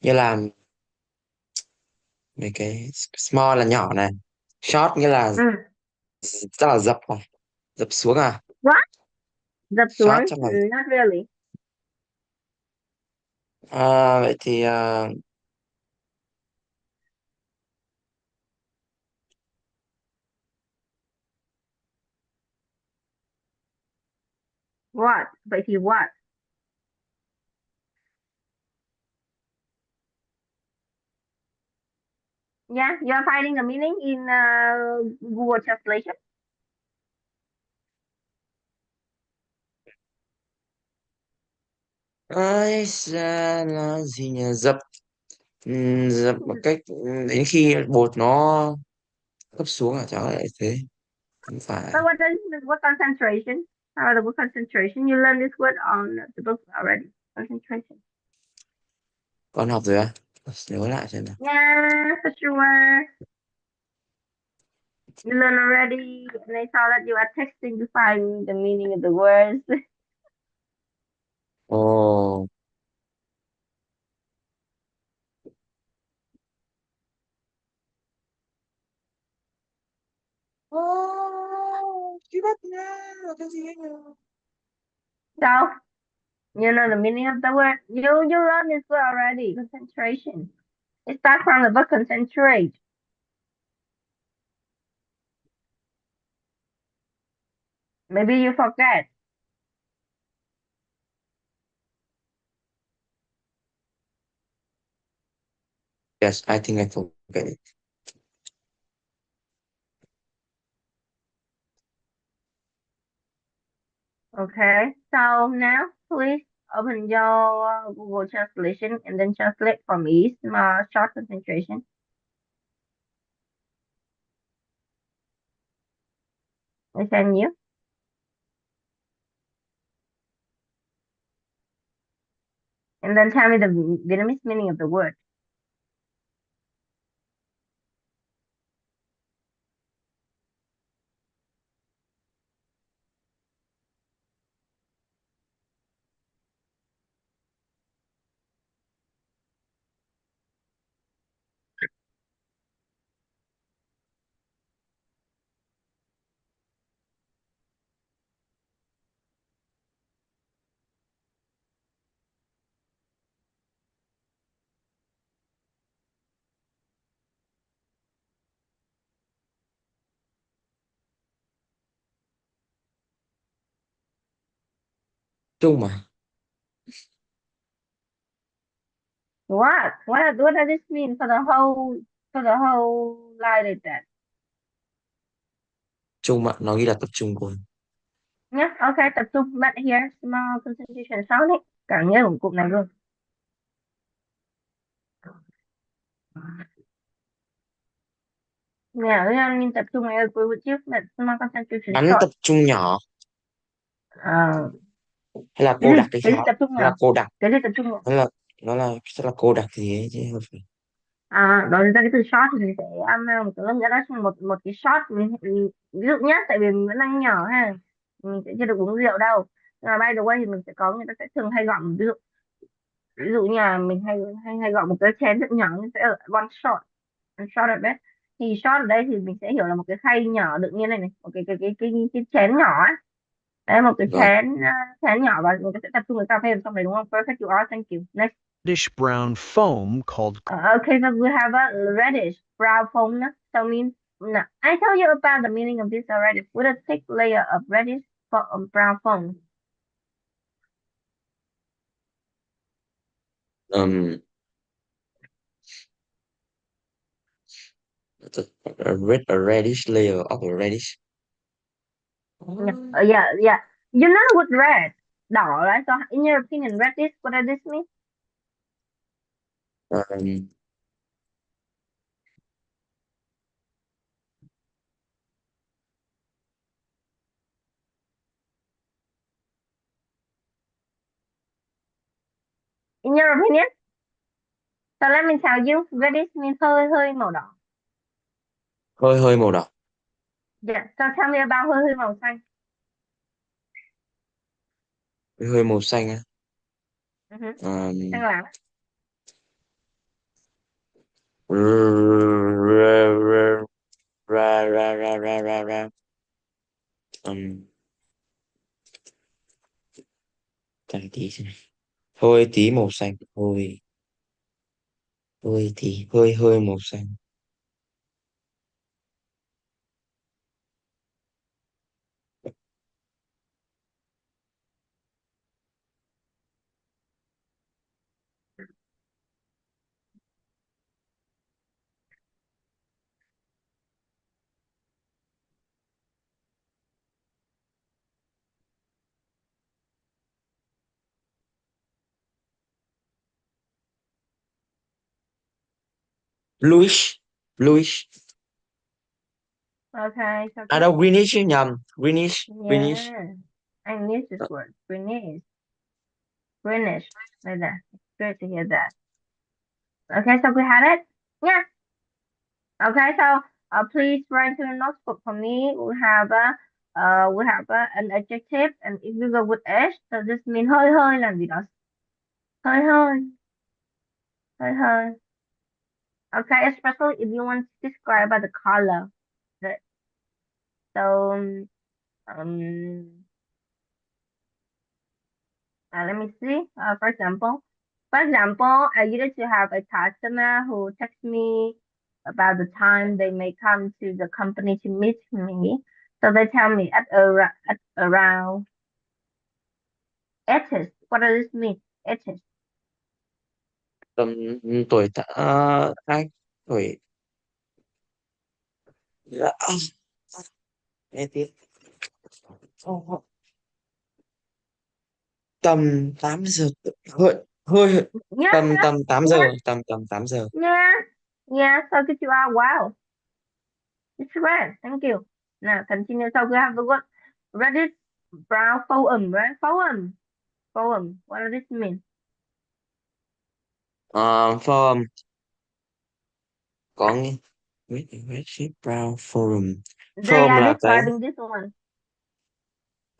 [SPEAKER 1] Như là mấy cái small là nhỏ này. Short nghĩa là
[SPEAKER 2] Ừ.
[SPEAKER 1] chắc là dập à? Dập xuống à?
[SPEAKER 2] What? Dập
[SPEAKER 1] Short
[SPEAKER 2] xuống?
[SPEAKER 1] chắc là
[SPEAKER 2] Not really.
[SPEAKER 1] vậy thì
[SPEAKER 2] What? Vậy thì what? Yeah, you're finding the meaning in Google Translation.
[SPEAKER 1] ấy ra là gì nhỉ? Dập một cách đến khi bột nó thấp xuống à? Chắc là lại thế. Không
[SPEAKER 2] So
[SPEAKER 1] phải.
[SPEAKER 2] what does this mean? What concentration? How the word concentration? You learned this word on the book already. Concentration.
[SPEAKER 1] Con học rồi á? Nhớ lại xem nào.
[SPEAKER 2] Yeah, for sure. You learned already, and I saw that you are texting to find the meaning of the words.
[SPEAKER 1] Ồ. Ồ, cái bắt nha, là cái gì ấy nhỉ?
[SPEAKER 2] So you know the meaning of the word. You learned this word already. Concentration. It starts from the verb concentrate. Maybe you forget.
[SPEAKER 1] Yes, I think I forget it.
[SPEAKER 2] Okay, so now please open your Google Translation and then translate for me short concentration. I send you. And then tell me the Vietnamese meaning of the word.
[SPEAKER 1] Chung mà.
[SPEAKER 2] What? What does this mean for the whole line like that?
[SPEAKER 1] Chung mà, nó ghi là tập trung của.
[SPEAKER 2] Nhá, ok, tập trung. Bạn here, small concentration sound ấy. Càng nhớ một cụm này luôn. Nè, nhìn tập trung này cuối trước là small concentration
[SPEAKER 1] Bắn
[SPEAKER 2] short.
[SPEAKER 1] tập trung nhỏ
[SPEAKER 2] Ờ,
[SPEAKER 1] hay là
[SPEAKER 2] cái
[SPEAKER 1] cô
[SPEAKER 2] gì?
[SPEAKER 1] đặc thì
[SPEAKER 2] Cái gì
[SPEAKER 1] sao?
[SPEAKER 2] tập trung
[SPEAKER 1] Hay là
[SPEAKER 2] nào?
[SPEAKER 1] cô đặc,
[SPEAKER 2] Cái gì tập trung nào?
[SPEAKER 1] nó là cô đặc thì ấy chứ không phải.
[SPEAKER 2] Nói ra cái từ short thì mình sẽ một cái lần nữa đó là một cái short ví dụ nhé, tại vì mình vẫn đang nhỏ ha, mình sẽ chưa được uống rượu đâu. Nhưng mà by the way thì mình sẽ có, người ta sẽ thường hay gọi ví dụ như là mình hay hay hay gọi một cái chén rất nhỏ, nó sẽ là one shot ở đấy. Thì shot ở đây thì mình sẽ hiểu là một cái khay nhỏ đựng như này này, một cái chén nhỏ á. Đấy, một cái
[SPEAKER 1] Vâng.
[SPEAKER 2] chén nhỏ và người ta sẽ tập trung cái cà phê vào trong đấy, đúng không? Perfect, you are, thank you. Next.
[SPEAKER 4] Reddish brown foam called
[SPEAKER 2] Okay, so we have a reddish brown foam. So means no. I told you about the meaning of this already. With a thick layer of reddish brown foam.
[SPEAKER 1] Um, a reddish layer of a reddish.
[SPEAKER 2] Yeah. You know what red? Đỏ, right? So in your opinion, reddish, what does this mean?
[SPEAKER 1] Um,
[SPEAKER 2] In your opinion? So let me tell you, reddish means hơi màu đỏ.
[SPEAKER 1] hơi màu đỏ.
[SPEAKER 2] Yeah. So tell me about hơi màu xanh.
[SPEAKER 1] Hơi màu xanh á.
[SPEAKER 2] Xanh lá.
[SPEAKER 1] Ra. Chẳng tí xem. Hơi tí màu xanh. Hơi màu xanh. Bluish.
[SPEAKER 2] Okay. So
[SPEAKER 1] À đâu, greenish chứ nhầm. Greenish.
[SPEAKER 2] yeah. I miss this word. Greenish. Like that. It's great to hear that. Okay, so we had it. Yeah. Okay, so please write to the notebook for me. We have an adjective, and if we go with s, so this means hơi làm gì đó. Hơi. Okay, especially if you want to describe by the color. Right. So let me see. For example, For example, I used to have a customer who texts me about the time they may come to the company to meet me. So they tell me at around 8. What does this mean? 8.
[SPEAKER 1] Tầm hai tuổi. Dạ, nghe tiếp. Tầm 8 giờ, hơi hơi
[SPEAKER 2] Yeah,
[SPEAKER 1] tầm 8 giờ,
[SPEAKER 2] yeah,
[SPEAKER 1] tầm 8 giờ.
[SPEAKER 2] yeah, yeah. So good you are. Wow. It's right. Thank you. Now continue. So we have the word Reddit brown forum, right? Forum. Forum. What does this mean?
[SPEAKER 1] Forum có nghe. Wait, Brown Forum.
[SPEAKER 2] They
[SPEAKER 1] Forum
[SPEAKER 2] are
[SPEAKER 1] là cái,
[SPEAKER 2] describing this one.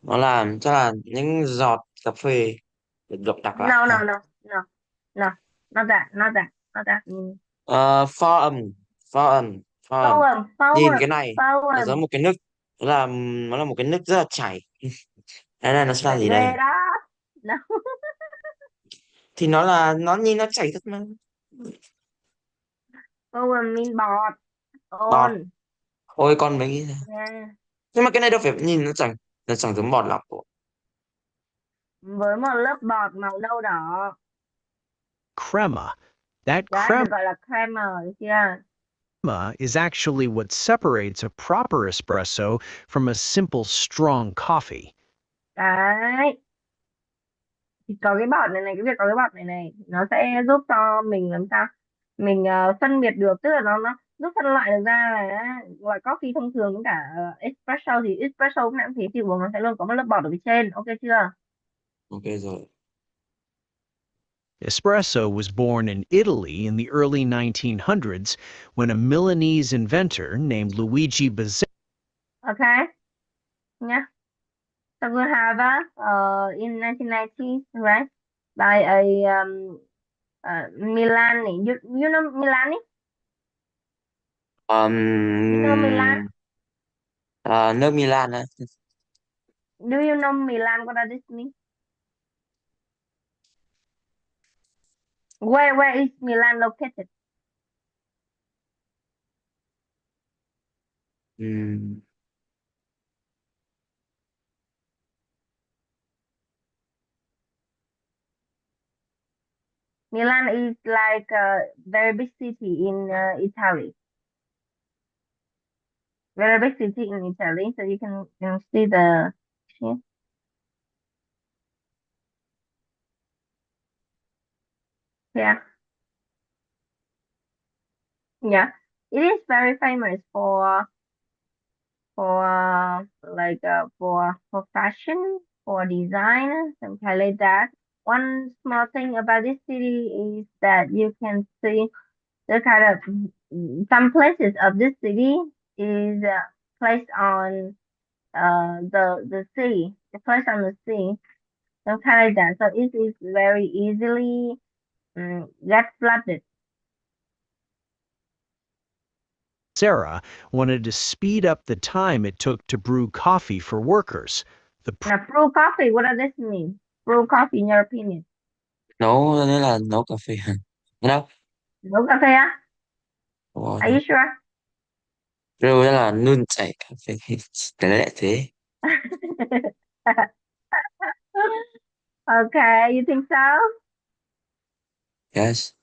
[SPEAKER 1] nó là chắc là những giọt cà phê được đặt lại
[SPEAKER 2] No,
[SPEAKER 1] ha.
[SPEAKER 2] no, no, no, no. Not that. Not that. Not that.
[SPEAKER 1] Forum, forum.
[SPEAKER 2] Forum.
[SPEAKER 1] Nhìn
[SPEAKER 2] Forum.
[SPEAKER 1] cái này nó giống
[SPEAKER 2] Forum.
[SPEAKER 1] một cái nước, nó là một cái nước rất là chảy. Đây này, nó sẽ là gì đây?
[SPEAKER 2] Ghê đó. No.
[SPEAKER 1] Thì nó nhìn nó chảy thật mà.
[SPEAKER 2] Forum mean bọt.
[SPEAKER 1] Bọt.
[SPEAKER 2] On.
[SPEAKER 1] Ôi con mấy cái,
[SPEAKER 2] Yeah.
[SPEAKER 1] nhưng mà cái này đâu phải nhìn nó chẳng giống bọt lắm.
[SPEAKER 2] Với một lớp bọt màu nâu đỏ.
[SPEAKER 4] Crema. That
[SPEAKER 2] Đó
[SPEAKER 4] crema
[SPEAKER 2] được gọi là creamer, được chưa?
[SPEAKER 4] is actually what separates a proper espresso from a simple strong coffee.
[SPEAKER 2] Đấy. Thì có cái bọt này cái việc có cái bọt này nó sẽ giúp cho mình làm sao mình phân biệt được, tức là nó giúp phân loại được ra là loại coffee thông thường với cả espresso. Thì espresso cũng nãy thế thì uống nó sẽ luôn có một lớp bọt ở phía trên, ok chưa?
[SPEAKER 1] Ok rồi.
[SPEAKER 4] Espresso was born in Italy in the early 1900s when a Milanese inventor named Luigi Bazzari
[SPEAKER 2] Ok nhá. So we have in 1990s, right, by a Milani. You know Milani? You know Milan?
[SPEAKER 1] Nước Milan á.
[SPEAKER 2] Do you know Milan? What does this mean? Where is Milan located?
[SPEAKER 1] Ừm,
[SPEAKER 2] Milan is like a very big city in Italy. Very big city in Italy. So you can see the yeah. Yeah. It is very famous for fashion, for design, something like that. One small thing about this city is that you can see the kind of some places of this city is placed on the sea, the place on the sea, something like that. So it is very easily get flooded.
[SPEAKER 4] wanted to speed up the time it took to brew coffee for workers. The
[SPEAKER 2] Now, brew coffee, what does this mean? Brew coffee, in your opinion?
[SPEAKER 1] nấu nên là nấu cà phê. Nấu.
[SPEAKER 2] Nấu cà phê á?
[SPEAKER 1] Ủa,
[SPEAKER 2] Are you sure?
[SPEAKER 1] rồi đó là nung chảy cà phê. Cái lẽ thế.
[SPEAKER 2] Okay, you think so?
[SPEAKER 1] Yes.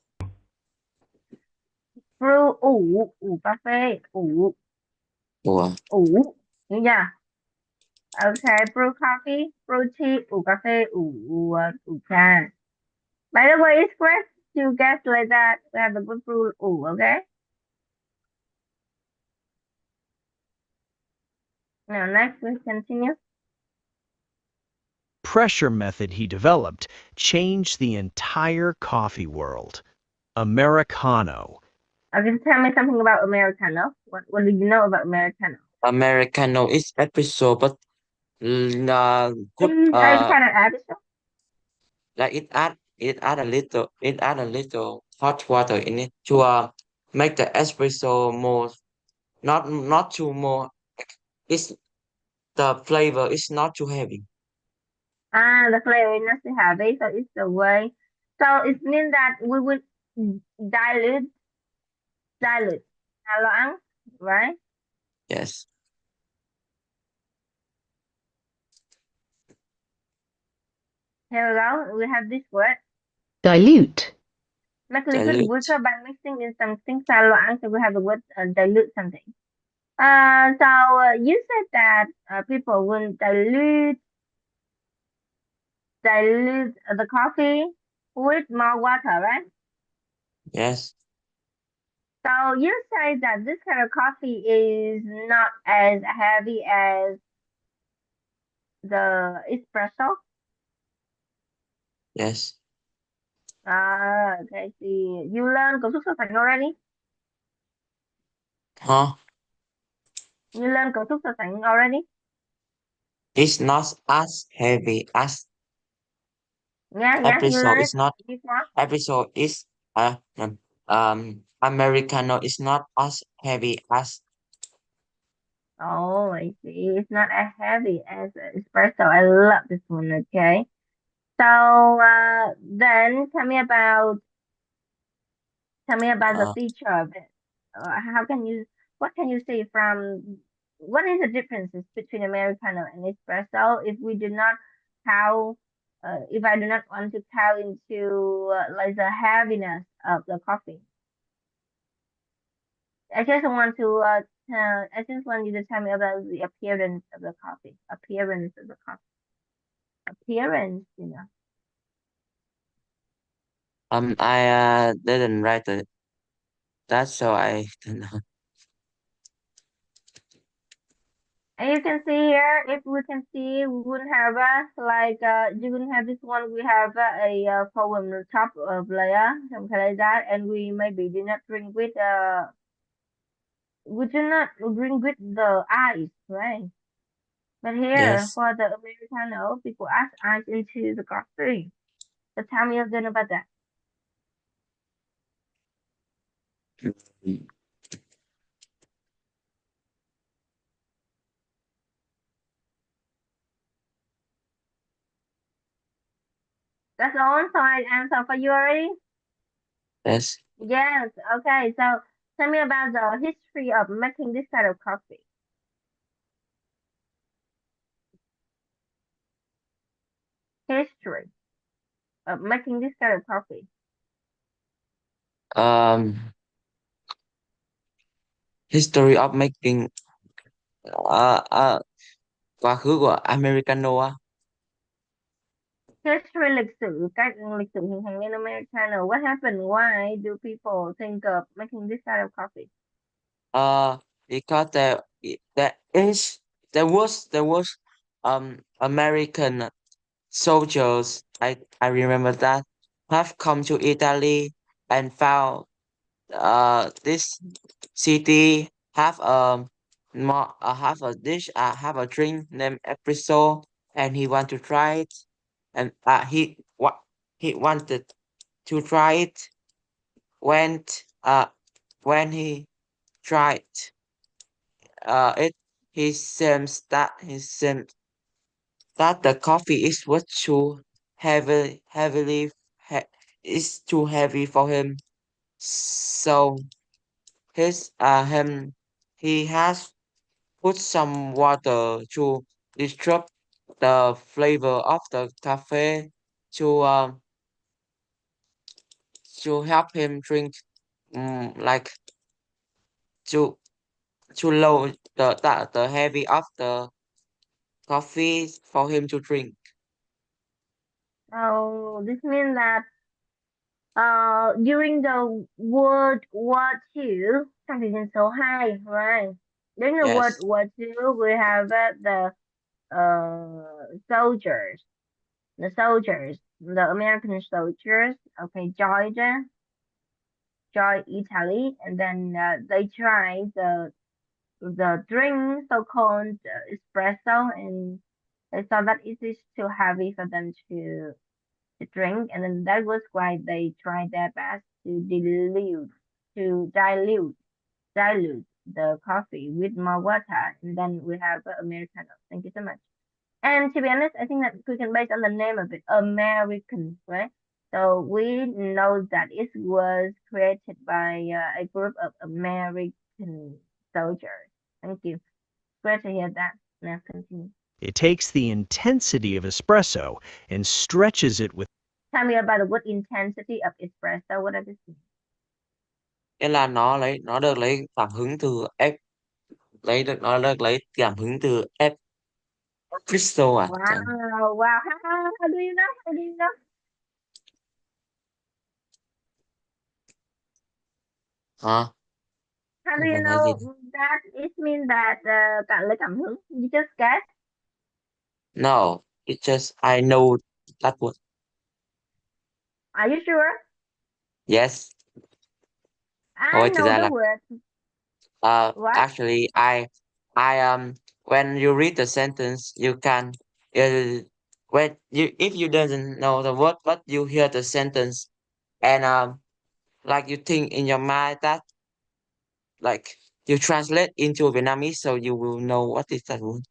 [SPEAKER 2] Brew ủ cà phê, ủ
[SPEAKER 1] Ủa,
[SPEAKER 2] hiểu chưa? Okay, brew coffee, brew tea, ủ cà phê, ủ trà. By the way, it's correct to guess like that. We have the good brew ủ, okay? Now next we continue.
[SPEAKER 4] pressure method he developed changed the entire coffee world. Americano.
[SPEAKER 2] Okay, tell me something about Americano. What do you know about Americano?
[SPEAKER 1] Americano is espresso, but good.
[SPEAKER 2] Are you kind of episode?
[SPEAKER 1] Like it add a little hot water in it to make the espresso more, not too more. It's the flavor is not too heavy.
[SPEAKER 2] The flavor is not too heavy, so it's the way So it means that we will dilute, pha loãng, right?
[SPEAKER 1] Yes.
[SPEAKER 2] Here we go. We have this word.
[SPEAKER 6] Dilute.
[SPEAKER 2] Make liquid
[SPEAKER 1] Dilute.
[SPEAKER 2] water by mixing in something pha loãng. So we have the word dilute something. You said that people will dilute the coffee with more water, right?
[SPEAKER 1] Yes.
[SPEAKER 2] So you say that this kind of coffee is not as heavy as the espresso.
[SPEAKER 1] Yes.
[SPEAKER 2] Okay. See, you learn cấu trúc so sánh already.
[SPEAKER 1] Huh?
[SPEAKER 2] You learn cấu trúc so sánh already.
[SPEAKER 1] It's not as heavy as
[SPEAKER 2] Yeah, you
[SPEAKER 1] espresso.
[SPEAKER 2] learn it
[SPEAKER 1] It's not
[SPEAKER 2] before.
[SPEAKER 1] espresso. Is Americano is not as heavy as.
[SPEAKER 2] Oh, I see. It's not as heavy as espresso. I love this one. Okay. So then tell me about the
[SPEAKER 1] Uh,
[SPEAKER 2] feature of it. How can you what can you say from what is the differences between Americano and espresso if we do not count if I do not want to count into like the heaviness of the coffee. I just want to I just want you to tell me about the appearance of the coffee. Appearance of the coffee. Appearance, you know.
[SPEAKER 1] I didn't write it. That, so I don't know.
[SPEAKER 2] And you can see here, if we can see, we wouldn't have you wouldn't have this one. We have a foam on the top of layer, something like that, and we maybe do not drink with we do not drink with the ice, right? But here
[SPEAKER 1] Yes.
[SPEAKER 2] for the Americano, people add ice into the coffee. So tell me again about that.
[SPEAKER 1] Mm.
[SPEAKER 2] That's all. So I answer for you already.
[SPEAKER 1] Yes.
[SPEAKER 2] Yes. Okay. So tell me about the history of making this kind of coffee. History of making this kind of coffee.
[SPEAKER 1] Um, History of making uh, uh, quá khứ của Americano á.
[SPEAKER 2] History lịch sử hình thành nên Americano. What happened? Why do people think of making this kind of coffee?
[SPEAKER 1] Because there was American soldiers. I remember that have come to Italy and found this city have have a dish have a drink named espresso, and he want to try it, and he wanted to try it when when he tried it, he seems that the coffee is was too heavily is too heavy for him, so his he has put some water to disrupt the flavor of the cafe to help him drink, like to lower the heavy of the coffee for him to drink.
[SPEAKER 2] Oh, this means that during the World War II, something is so high, right? During the World
[SPEAKER 1] Yes.
[SPEAKER 2] War II, we have the soldiers, the American soldiers, okay, joined Italy, and then they tried the drink so-called espresso, and they saw that it is too heavy for them to drink, and then that was why they tried their best to dilute the coffee with more water, and then we have Americano. Thank you so much. And to be honest, I think that we can base on the name of it, American, right? So we know that it was created by a group of American soldiers. Thank you. Great to hear that. Now continue.
[SPEAKER 4] It takes the intensity of espresso and stretches it with
[SPEAKER 2] Tell me about the word intensity of espresso. What does it mean?
[SPEAKER 1] Nghĩa là nó được lấy cảm hứng từ nó được lấy cảm hứng từ espresso à? Chẳng
[SPEAKER 2] Wow, wow. How do you know? How do you know?
[SPEAKER 1] hả?
[SPEAKER 2] How do
[SPEAKER 1] Không
[SPEAKER 2] you
[SPEAKER 1] phải nói gì.
[SPEAKER 2] know that it means that bạn lấy cảm hứng? You just guess.
[SPEAKER 1] No, it's just I know that word.
[SPEAKER 2] Are you sure?
[SPEAKER 1] Yes.
[SPEAKER 2] I
[SPEAKER 1] Thôi thực
[SPEAKER 2] know
[SPEAKER 1] ra
[SPEAKER 2] the
[SPEAKER 1] là
[SPEAKER 2] word. What?
[SPEAKER 1] actually I when you read the sentence you can when you if you doesn't know the word but you hear the sentence and like you think in your mind that like you translate into Vietnamese so you will know what is that word.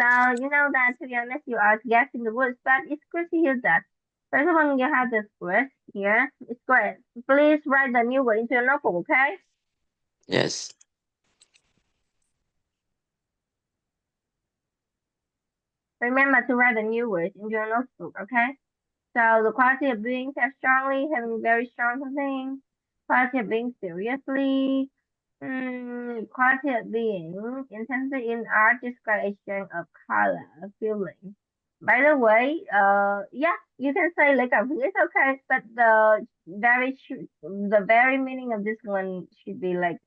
[SPEAKER 2] So you know that to be honest, you are guessing the words, but it's good to hear that. First of all, you have this word here. It's great. Please write the new word into your notebook, okay?
[SPEAKER 1] Yes.
[SPEAKER 2] Remember to write the new words into your notebook, okay? So the quality of being said strongly, having very strong something, quality of being seriously, quality of being intensity in art, description of color, feeling. By the way, yeah, you can say lấy cảm hứng, it's okay, but the very meaning of this one should be like,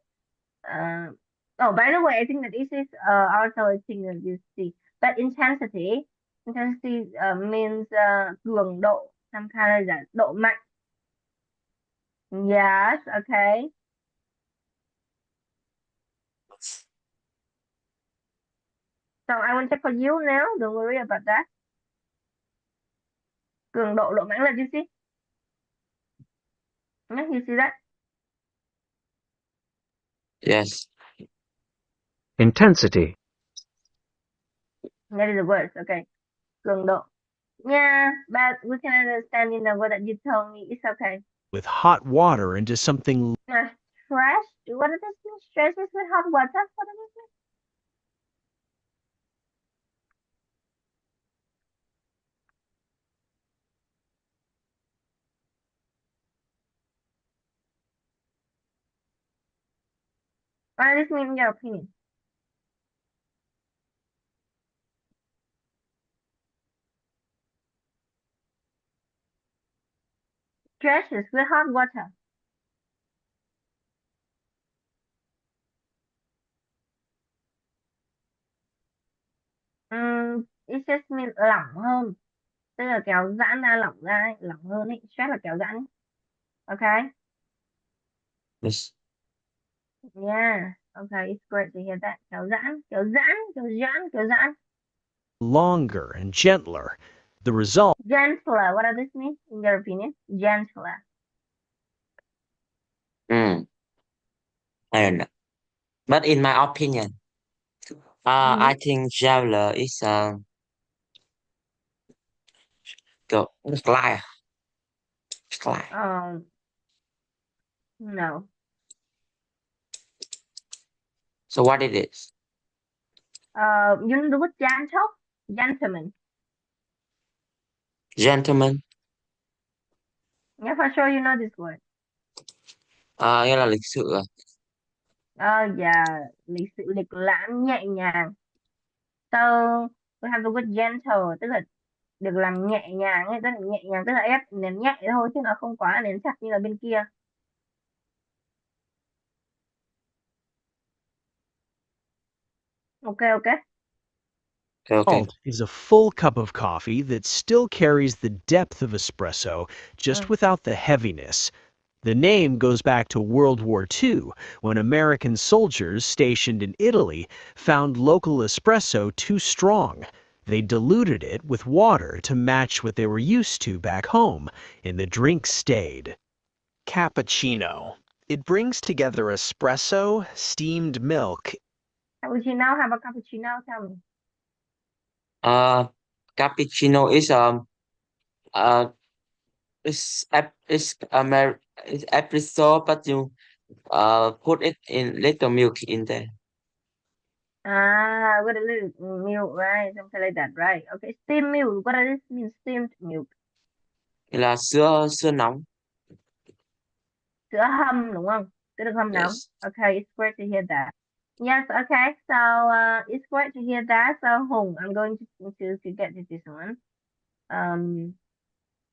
[SPEAKER 2] oh, by the way, I think that this is also a thing that you see, but intensity means cường độ, some kind of that, độ mạnh. Yes, okay. So I will check for you now. Don't worry about that. Cường độ, độ mạnh là you see? Yeah, you see that?
[SPEAKER 1] Yes.
[SPEAKER 4] intensity.
[SPEAKER 2] That is the words, okay. cường độ. Yeah, but we can understand in the word that you told me. It's okay.
[SPEAKER 4] With hot water into something
[SPEAKER 2] Trash? What does this mean? Trash is with hot water? What does this mean? What does this mean in your opinion? Trash is with hot water. It just means lỏng hơn. Tức là kéo giãn ra, lỏng ra, ấy, lỏng hơn ấy. Stress là kéo giãn ấy. Okay?
[SPEAKER 1] Yes.
[SPEAKER 2] Yeah. Okay, it's great to hear that. Kéo giãn, kéo giãn, kéo giãn, kéo giãn.
[SPEAKER 4] longer and gentler. The result
[SPEAKER 2] Gentler. What does this mean in your opinion? Gentler.
[SPEAKER 1] I don't know. But in my opinion, I think Javeler is kiểu ngược lại à? Ngược lại.
[SPEAKER 2] No.
[SPEAKER 1] So what it is?
[SPEAKER 2] You know the word gentle? Gentleman.
[SPEAKER 1] Gentleman.
[SPEAKER 2] Yeah, for sure you know this word.
[SPEAKER 1] Nghĩa là lịch sự à?
[SPEAKER 2] Yeah, lịch sự, lịch lãm, nhẹ nhàng. So we have the word gentle, tức là được làm nhẹ nhàng ấy, tức là nhẹ nhàng tức là ép nén nhẹ thôi chứ nó không quá nén chặt như là bên kia. Okay.
[SPEAKER 1] Okay.
[SPEAKER 4] is a full cup of coffee that still carries the depth of espresso, just without the heaviness. The name goes back to World War II, when American soldiers stationed in Italy found local espresso too strong. They diluted it with water to match what they were used to back home, and the drink stayed. Cappuccino. It brings together espresso, steamed milk.
[SPEAKER 2] Cappuccino, how about cappuccino? Tell me.
[SPEAKER 1] Cappuccino is it's it's espresso, but you put it in little milk in there.
[SPEAKER 2] With a little milk, right? Something like that, right? Okay, steamed milk. What does this mean? Steamed milk.
[SPEAKER 1] Thì là sữa nóng.
[SPEAKER 2] Sữa hâm đúng không? Sữa được hâm nóng.
[SPEAKER 1] Yes.
[SPEAKER 2] Okay, it's great to hear that. Yes, okay. So it's great to hear that. So Hùng, I'm going to get to this one.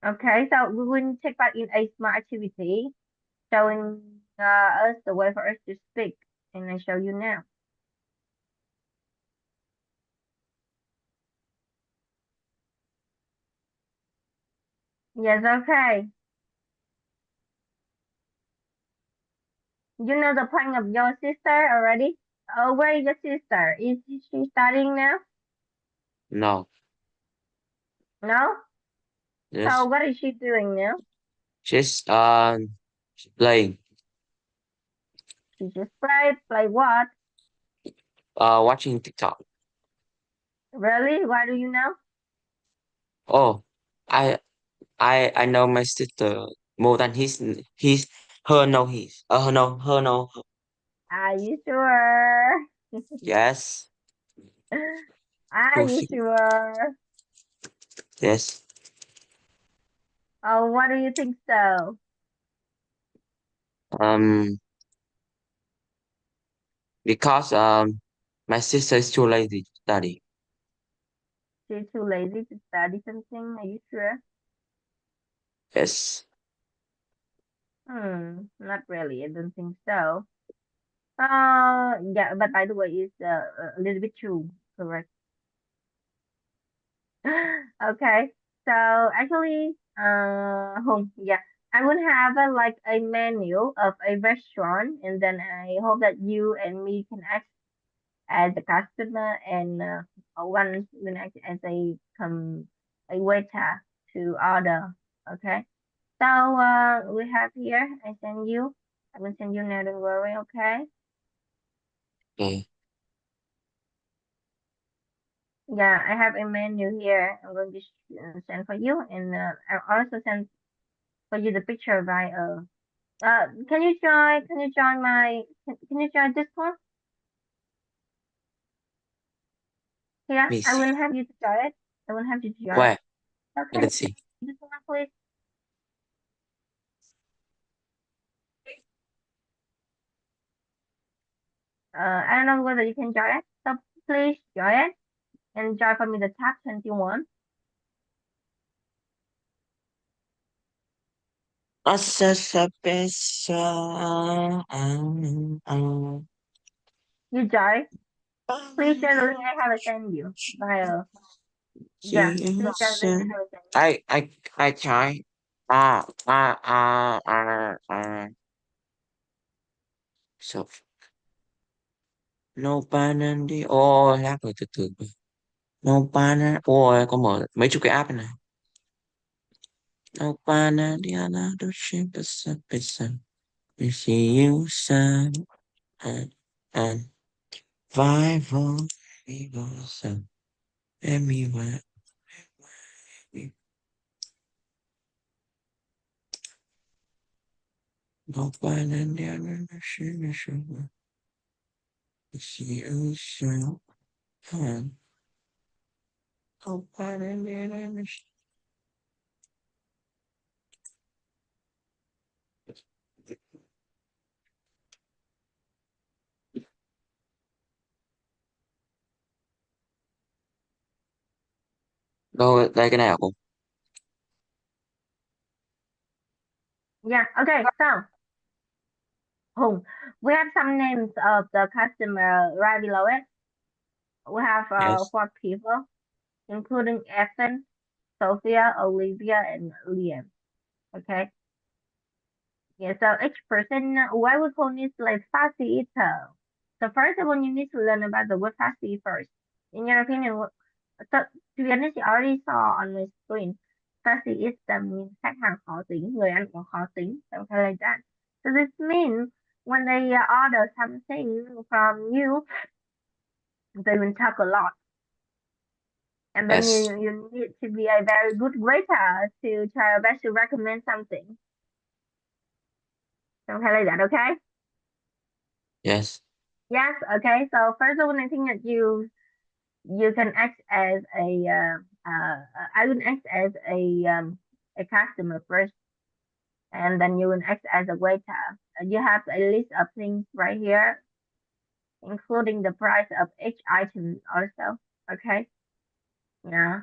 [SPEAKER 2] Okay, so we will take part in a smart activity, showing us the way for us to speak, and I show you now. Yes, okay. You know the point of your sister already? Oh, where is your sister? Is she studying now?
[SPEAKER 1] No.
[SPEAKER 2] No?
[SPEAKER 1] Yes.
[SPEAKER 2] So what is she doing now?
[SPEAKER 1] She's playing.
[SPEAKER 2] She just play what?
[SPEAKER 1] Watching TikTok.
[SPEAKER 2] Really? Why do you know?
[SPEAKER 1] Oh, I know my sister more than her know her know.
[SPEAKER 2] Are you sure?
[SPEAKER 1] Yes.
[SPEAKER 2] Are
[SPEAKER 1] Who
[SPEAKER 2] you
[SPEAKER 1] she?
[SPEAKER 2] sure?
[SPEAKER 1] Yes.
[SPEAKER 2] Oh, what do you think so?
[SPEAKER 1] Because my sister is too lazy to study.
[SPEAKER 2] She's too lazy to study something. Are you sure?
[SPEAKER 1] Yes.
[SPEAKER 2] Not really. I don't think so. Yeah, but by the way, it's a little bit true. Correct. Okay. So actually, Hùng, yeah, I would have like a menu of a restaurant, and then I hope that you and me can act as a customer, and one will act as a waiter to order. Okay. So we have here. I send you. I will send you now. Don't worry. Okay.
[SPEAKER 1] Okay.
[SPEAKER 2] Yeah, I have a menu here. I'm going to send for you, and I also send for you the picture by can you join? Can you join my? Can you join Discord? Yeah,
[SPEAKER 1] Me
[SPEAKER 2] I
[SPEAKER 1] see.
[SPEAKER 2] will have you to join it. I will have you to join.
[SPEAKER 1] Where?
[SPEAKER 2] Okay,
[SPEAKER 1] Let's see.
[SPEAKER 2] Discord, please. I don't know whether you can join it. So please join it and join for me the tab 21. You join. Please share the link I have sent you via. Yeah, please share the link I have sent you.
[SPEAKER 1] I try. So no banana đi. Ôi lát rồi từ từ. No banana. Ôi có mở mấy chục cái app này. No banana Diana do ship the we see you sun and viral sun everywhere. No banana Diana do ship the sun. We see you sun and no banana Diana. Đâu đây cái này hả cô?
[SPEAKER 2] Yeah. Okay. So, Hùng, we have some names of the customer right below it. We have
[SPEAKER 1] Yes.
[SPEAKER 2] 4 people, including Ethan, Sophia, Olivia, and Liam. Okay. Yeah, so each person, why we call this like fast eater? So first of all, you need to learn about the word fast eat first. In your opinion, so to be honest, you already saw on the screen. Fast eat means khách hàng khó tính, người ăn uống khó tính, something like that. So this means when they order something from you, they will talk a lot And then
[SPEAKER 1] Yes.
[SPEAKER 2] you need to be a very good waiter to try your best to recommend something. Something like that, okay?
[SPEAKER 1] Yes.
[SPEAKER 2] Yes, okay. So first of all, I think that you can act as I will act as a customer first, and then you will act as a waiter. And you have a list of things right here, including the price of each item also. Okay. Yeah.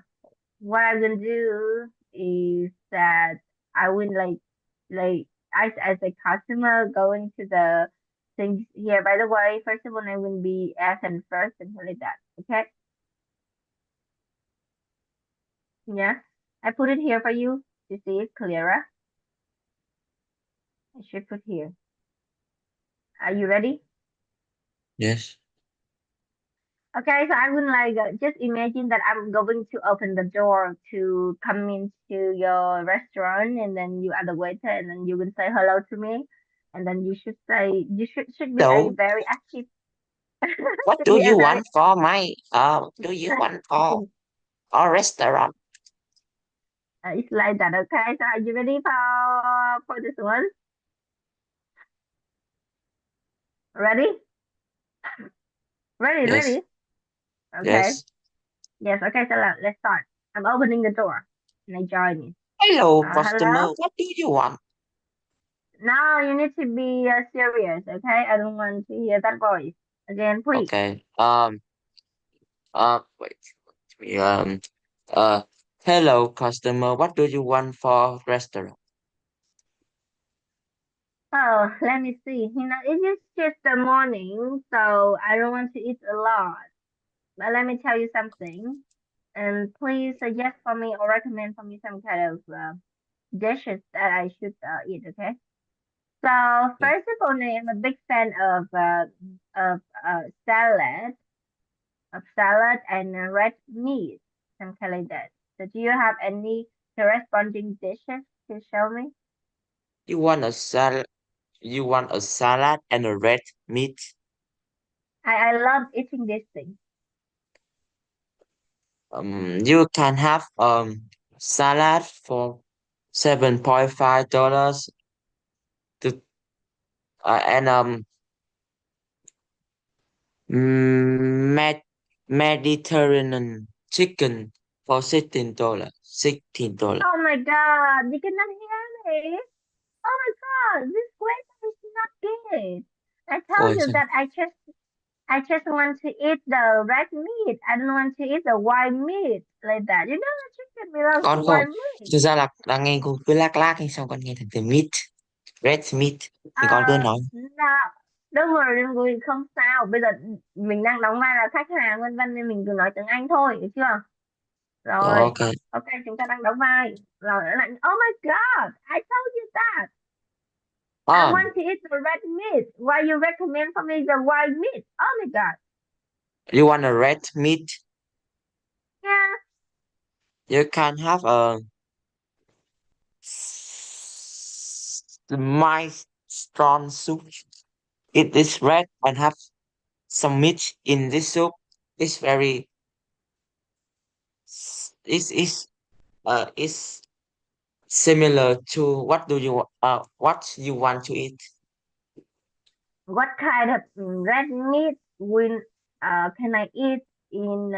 [SPEAKER 2] What I'm gonna do is that I will like act as a customer going to the things here. By the way, first of all, I will be asking first and like that. Okay. Yeah. I put it here for you to see it clearer. I should put here. Are you ready?
[SPEAKER 1] Yes.
[SPEAKER 2] Okay, so I would like just imagine that I'm going to open the door to come into your restaurant, and then you are the waiter, and then you will say hello to me, and then you should be a
[SPEAKER 1] So,
[SPEAKER 2] very active,
[SPEAKER 1] what
[SPEAKER 2] should
[SPEAKER 1] do
[SPEAKER 2] be a
[SPEAKER 1] you
[SPEAKER 2] very
[SPEAKER 1] want for my do you want for our restaurant?
[SPEAKER 2] it's like that. Okay, so are you ready for this one? Ready? Ready?
[SPEAKER 1] Yes.
[SPEAKER 2] Ready? Okay.
[SPEAKER 1] Yes.
[SPEAKER 2] Yes. Okay. So let's start. I'm opening the door, and I join you.
[SPEAKER 1] Hello,
[SPEAKER 2] Hello.
[SPEAKER 1] customer. What do you want?
[SPEAKER 2] Now you need to be serious, okay? I don't want to hear that voice again, please.
[SPEAKER 1] Okay. Wait. Uh, hello, customer. What do you want for restaurant?
[SPEAKER 2] Oh, let me see. It is just the morning, so I don't want to eat a lot. But let me tell you something, and please suggest for me or recommend for me some kind of dishes that I should eat, okay? So
[SPEAKER 1] Yeah.
[SPEAKER 2] first of all, I'm a big fan of salad, and red meat, something like that. So do you have any corresponding dishes to show me?
[SPEAKER 1] You want a salad? You want a salad and a red meat?
[SPEAKER 2] I love eating these things.
[SPEAKER 1] You can have salad for $7.5 to and Med Mediterranean chicken for $16. $16.
[SPEAKER 2] Oh my God, you cannot hear me. Oh my God, this weather is not good. I
[SPEAKER 1] Ôi
[SPEAKER 2] told you
[SPEAKER 1] sao?
[SPEAKER 2] that I just want to eat the red meat. I don't want to eat the white meat like that. You know the chicken belongs to
[SPEAKER 1] Con không?
[SPEAKER 2] white meat.
[SPEAKER 1] Thực ra là nghe cô cứ lác lác hay sao con nghe thành từ meat, red meat thì con cứ nói.
[SPEAKER 2] Nào, đừng worry, không sao. Bây giờ mình đang đóng vai là khách hàng vân vân nên mình cứ nói tiếng Anh thôi, được chưa?
[SPEAKER 1] Rồi,
[SPEAKER 2] Rồi,
[SPEAKER 1] ok.
[SPEAKER 2] ok, chúng ta đang đóng vai. Rồi lại, oh my God, I told you that. I
[SPEAKER 1] Um,
[SPEAKER 2] want to eat the red meat. Why you recommend for me the white meat? Oh my God.
[SPEAKER 1] you want a red meat?
[SPEAKER 2] Yeah.
[SPEAKER 1] You can have a my strong soup. It is red and have some meat in this soup. It's very is similar to what you want to eat.
[SPEAKER 2] What kind of red meat will can I eat in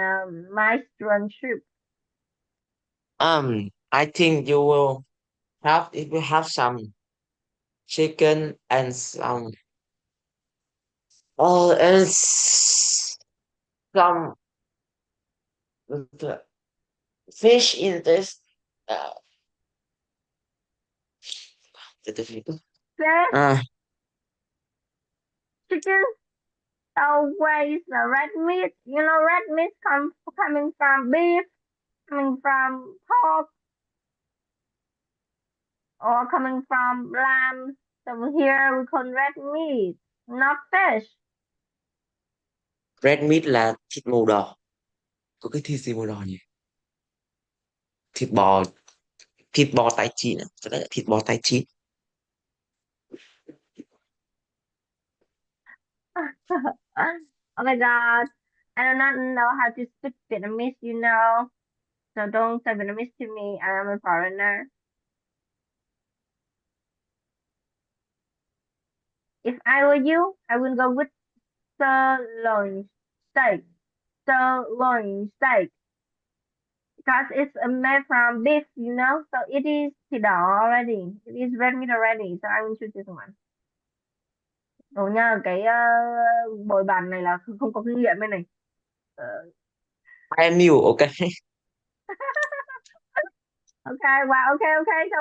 [SPEAKER 2] my strong soup?
[SPEAKER 1] I think you will have some chicken and some else some the fish in this uh,
[SPEAKER 2] Fish,
[SPEAKER 1] uh
[SPEAKER 2] chicken, always the red meat. You know, red meat coming from beef, coming from pork, or coming from lamb. So here we call red meat, not fish.
[SPEAKER 1] red meat là thịt màu đỏ. Có cái thịt gì màu đỏ nhỉ? Thịt bò, thịt bò tái chín. Cái đấy là thịt bò tái chín.
[SPEAKER 2] Oh my God, I do not know how to speak Vietnamese. You know. So don't say Vietnamese to me. I am a foreigner. If I were you, I would go with sirloin steak. Sirloin steak. Because it's made from beef, so it is thịt đỏ already. It is red meat already. So I will choose this one. Ồ nha, cái bồi bàn này là không có kinh nghiệm bên này. Ờ,
[SPEAKER 1] I am you, okay?
[SPEAKER 2] Okay, wow, okay. So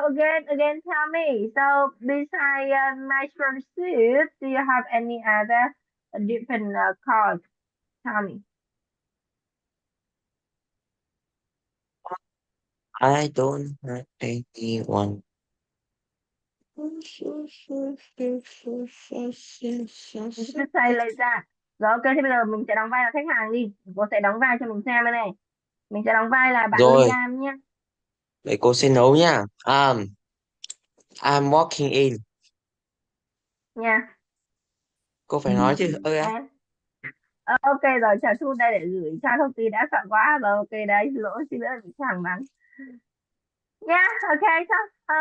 [SPEAKER 2] again, tell me. So besides mushroom soup, do you have any other different cause? Tell me.
[SPEAKER 1] I don't have anyone.
[SPEAKER 2] You just say like that. Rồi ok, thế bây giờ mình sẽ đóng vai là khách hàng đi. Cô sẽ đóng vai cho mình xem đây này. Mình sẽ đóng vai là bạn
[SPEAKER 1] Rồi,
[SPEAKER 2] Liam nhé.
[SPEAKER 1] vậy cô sẽ nấu nha. I'm walking in.
[SPEAKER 2] Nha.
[SPEAKER 1] Cô phải nói chứ. Okay.
[SPEAKER 2] Ok rồi, chờ Thu đây để gửi cho thông tin đã soạn quá rồi. Ok đấy, xin lỗi bị thằng bắn. Yeah, okay, so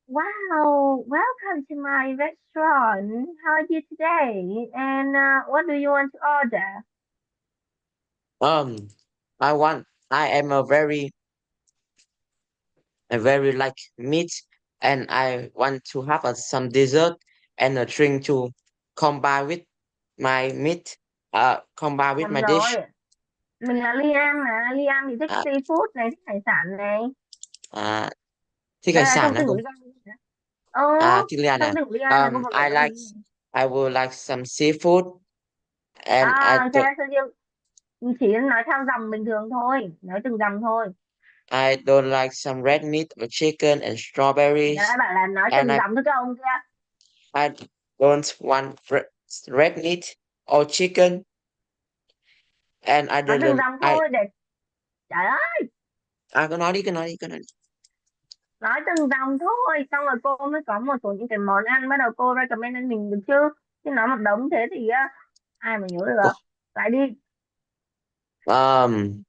[SPEAKER 2] wow, welcome to my restaurant. How are you today? And what do you want to order?
[SPEAKER 1] Um, I am a very like meat, and I want to have some dessert and a drink to combine with my meat, combine with
[SPEAKER 2] Nhầm
[SPEAKER 1] my
[SPEAKER 2] rồi,
[SPEAKER 1] dish.
[SPEAKER 2] mình là Liam mà, Liam thì thích
[SPEAKER 1] À,
[SPEAKER 2] seafood này, thích hải sản này.
[SPEAKER 1] à, thích
[SPEAKER 2] Đây
[SPEAKER 1] hải
[SPEAKER 2] là
[SPEAKER 1] sản
[SPEAKER 2] thông
[SPEAKER 1] hả
[SPEAKER 2] tin của
[SPEAKER 1] cô?
[SPEAKER 2] Liam. Ờ,
[SPEAKER 1] Thích Lian
[SPEAKER 2] thông
[SPEAKER 1] à?
[SPEAKER 2] tin của Liam này, cô vừa
[SPEAKER 1] I
[SPEAKER 2] gọi
[SPEAKER 1] like,
[SPEAKER 2] gì?
[SPEAKER 1] I would like some seafood, and
[SPEAKER 2] Ok, so you chỉ nói theo dòng bình thường thôi, nói từng dòng thôi.
[SPEAKER 1] I don't like some red meat or chicken and strawberries,
[SPEAKER 2] Đã bảo là nói
[SPEAKER 1] and
[SPEAKER 2] từng dòng thôi cái ông kia.
[SPEAKER 1] I don't want red meat or chicken, and I
[SPEAKER 2] Nói từng
[SPEAKER 1] didn't,
[SPEAKER 2] dòng thôi để, trời ơi,
[SPEAKER 1] cứ nói đi, cứ nói đi.
[SPEAKER 2] nói từng dòng thôi, xong rồi cô mới có một số những cái món ăn bắt đầu cô recommend cho mình được chứ. Chứ nói một đống thế thì ai mà nhớ được. Lại đi.
[SPEAKER 1] Um,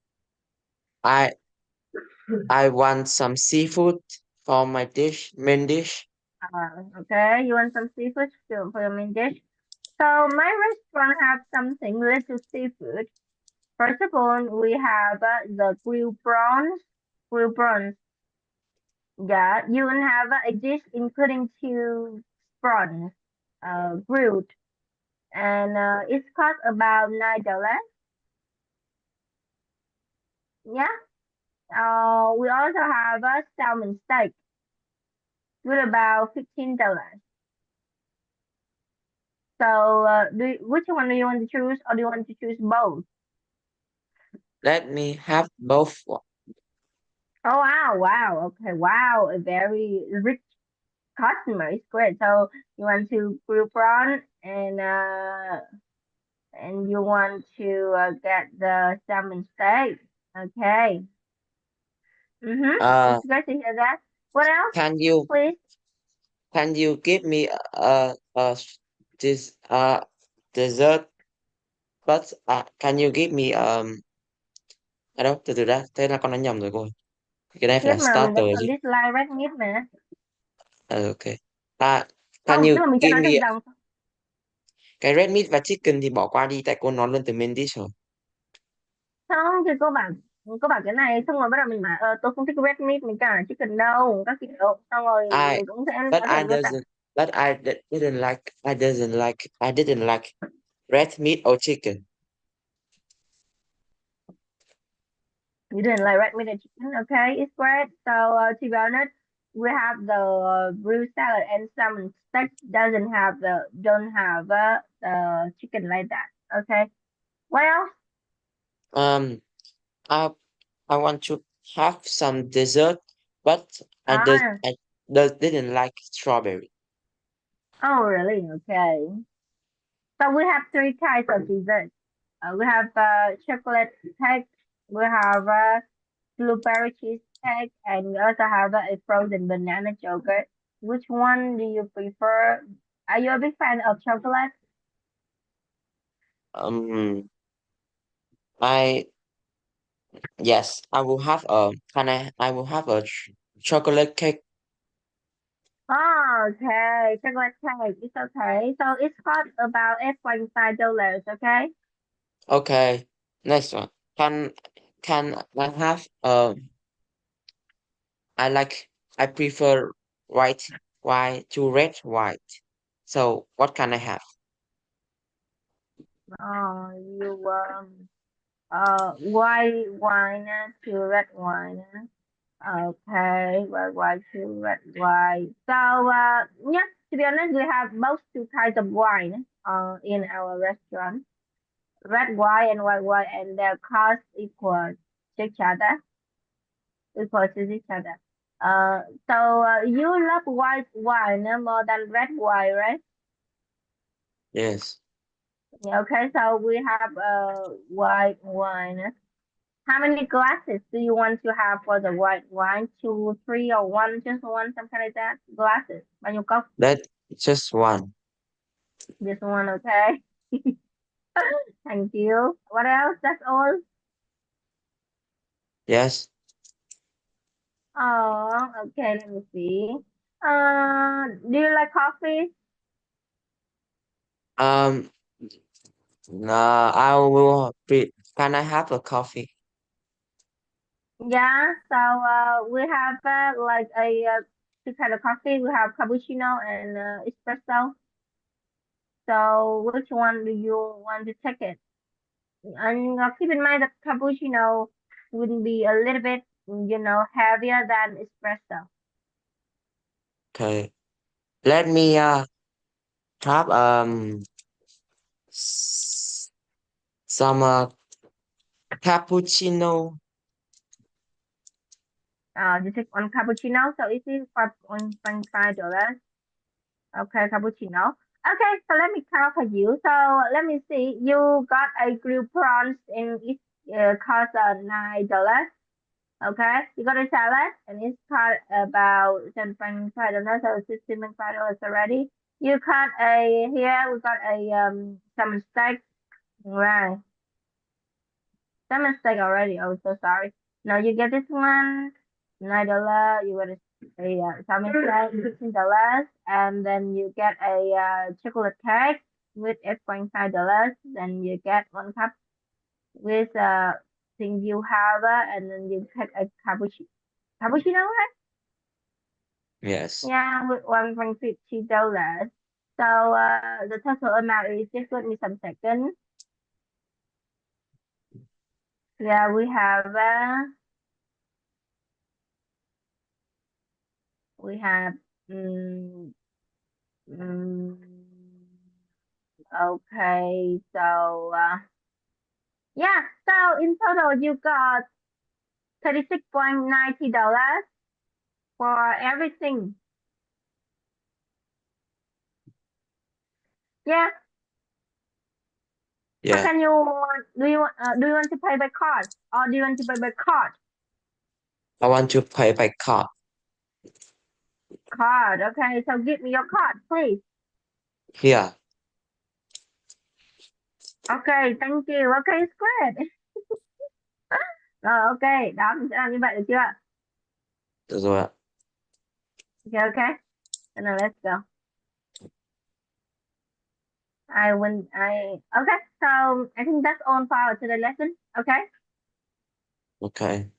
[SPEAKER 1] I I want some seafood for my main dish.
[SPEAKER 2] Okay, you want some seafood for your main dish? So my restaurant have something related to seafood. First of all, we have the grilled prawns. Grilled prawns. Yeah, you can have a dish including two prawns, grilled, and it's cost about $9. Yeah. We also have a salmon steak with about $15. So, which one do you want to choose, or do you want to choose both?
[SPEAKER 1] Let me have both.
[SPEAKER 2] Oh wow, okay, wow, a very rich customer. It's great. So you want to grill prawn, and you want to get the salmon steak. Okay.
[SPEAKER 1] Uh,
[SPEAKER 2] It's great to hear that. What else,
[SPEAKER 1] can you
[SPEAKER 2] please?
[SPEAKER 1] give me this dessert? But can you give me ở đâu? Từ từ đã, thế là con đã nhầm rồi cô. Cái này phải
[SPEAKER 2] Tiếp
[SPEAKER 1] là
[SPEAKER 2] mà mình đã
[SPEAKER 1] starter
[SPEAKER 2] chọn
[SPEAKER 1] chứ.
[SPEAKER 2] dislike red meat mà.
[SPEAKER 1] Ok. Can
[SPEAKER 2] Không,
[SPEAKER 1] you
[SPEAKER 2] nhưng mà mình sẽ
[SPEAKER 1] give
[SPEAKER 2] nói
[SPEAKER 1] me
[SPEAKER 2] từng dòng.
[SPEAKER 1] cái red meat và chicken thì bỏ qua đi tại cô nói lên từ main dish rồi.
[SPEAKER 2] Không thì cô bảo cái này xong rồi bắt đầu mình bảo tôi không thích red meat mình cả chicken đâu các kiểu, xong rồi
[SPEAKER 1] I
[SPEAKER 2] mình cũng sẽ
[SPEAKER 1] but
[SPEAKER 2] có thể
[SPEAKER 1] I
[SPEAKER 2] miêu tả.
[SPEAKER 1] doesn't but I didn't like red meat or chicken.
[SPEAKER 2] You didn't like red meat and chicken, okay, it's great. So to be honest, we have the blue salad and salmon steak don't have the chicken like that. Okay, what else?
[SPEAKER 1] Um, I I want to have some dessert, but
[SPEAKER 2] Ah,
[SPEAKER 1] didn't like strawberry.
[SPEAKER 2] oh really? Okay. So we have three types of dessert. We have chocolate cake, we have blueberry cheesecake, and we also have a frozen banana yogurt. Which one do you prefer? Are you a big fan of chocolate?
[SPEAKER 1] Um, I Yes, I will have a. I will have a chocolate cake.
[SPEAKER 2] Oh, okay. Chocolate cake. It's okay. So it's cost about $8.5. Okay.
[SPEAKER 1] Okay. Next one. Can I have I prefer white to red white. So what can I have?
[SPEAKER 2] Oh, you white wine to red wine. Okay, white wine to red wine. So yeah, to be honest, we have both two kinds of wine in our restaurant. Red wine and white wine, and their cost equal to each other. Equal to each other. So you love white wine more than red wine, right?
[SPEAKER 1] Yes.
[SPEAKER 2] Yeah, okay, so we have white wine. How many glasses do you want to have for the white wine? Two, three, or one? Just one, something like that. Glasses. Bao nhiêu cốc?
[SPEAKER 1] That just one.
[SPEAKER 2] Just one, okay. Thank you. What else? That's all.
[SPEAKER 1] Yes.
[SPEAKER 2] Oh, okay. Let me see. Do you like coffee?
[SPEAKER 1] Um no, can I have a coffee?
[SPEAKER 2] Yeah. So we have like a two kind of coffee. We have cappuccino and espresso. So which one do you want to take it? And keep in mind that cappuccino would be a little bit, heavier than espresso.
[SPEAKER 1] Okay. Let me have s- some cappuccino.
[SPEAKER 2] You take one cappuccino, so it is $5.5. Okay, cappuccino. Okay, so let me count for you. So let me see. You got a grilled prawns and it cost $9. Okay, you got a salad and it's cost about $10.5. So $16.5 already. You got a here we got a salmon steak. Right. Salmon steak already. Oh, so sorry. Now you get this one, $9. You get a salmon steak, $15, and then you get a chocolate cake with $8.5. Then you get one cup with thing you have, and then you take a cappuccino. Cappuccino, right?
[SPEAKER 1] Yes.
[SPEAKER 2] Yeah, with $1.50. So the total amount is just give me some seconds. Yeah, we have mm, mm, okay, so yeah, so in total you got $36.90 for everything. Yeah, so
[SPEAKER 1] Yeah.
[SPEAKER 2] can you do you want to pay by card or do you want to pay by card?
[SPEAKER 1] I want to pay by card.
[SPEAKER 2] Card, okay, so give me your card, please.
[SPEAKER 1] Here.
[SPEAKER 2] Okay, thank you. Okay, it's great. Rồi, ok, đó mình sẽ làm như vậy được chưa?
[SPEAKER 1] Được rồi ạ.
[SPEAKER 2] Okay, okay. And now let's go. Okay, so I think that's all for today's lesson. Okay.
[SPEAKER 1] Okay.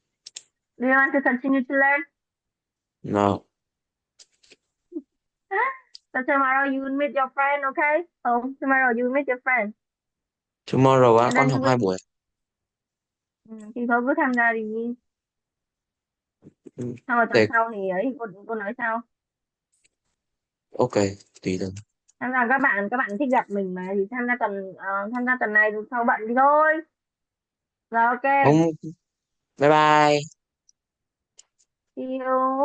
[SPEAKER 2] Do you want to continue to learn?
[SPEAKER 1] No.
[SPEAKER 2] So tomorrow you will meet your friend, okay? So tomorrow you will meet your friend.
[SPEAKER 1] Tomorrow á,
[SPEAKER 2] And
[SPEAKER 1] con
[SPEAKER 2] then you
[SPEAKER 1] học
[SPEAKER 2] will
[SPEAKER 1] 2 buổi.
[SPEAKER 2] thì thôi cứ tham gia thì
[SPEAKER 1] Ừ.
[SPEAKER 2] xong rồi tuần
[SPEAKER 1] Để,
[SPEAKER 2] sau thì ấy cô nói sao?
[SPEAKER 1] ok, tùy từng.
[SPEAKER 2] Tham gia các bạn thích gặp mình mà thì tham gia tuần này tuần sau bận thì thôi. Rồi ok.
[SPEAKER 1] Không, bye bye.
[SPEAKER 2] See you.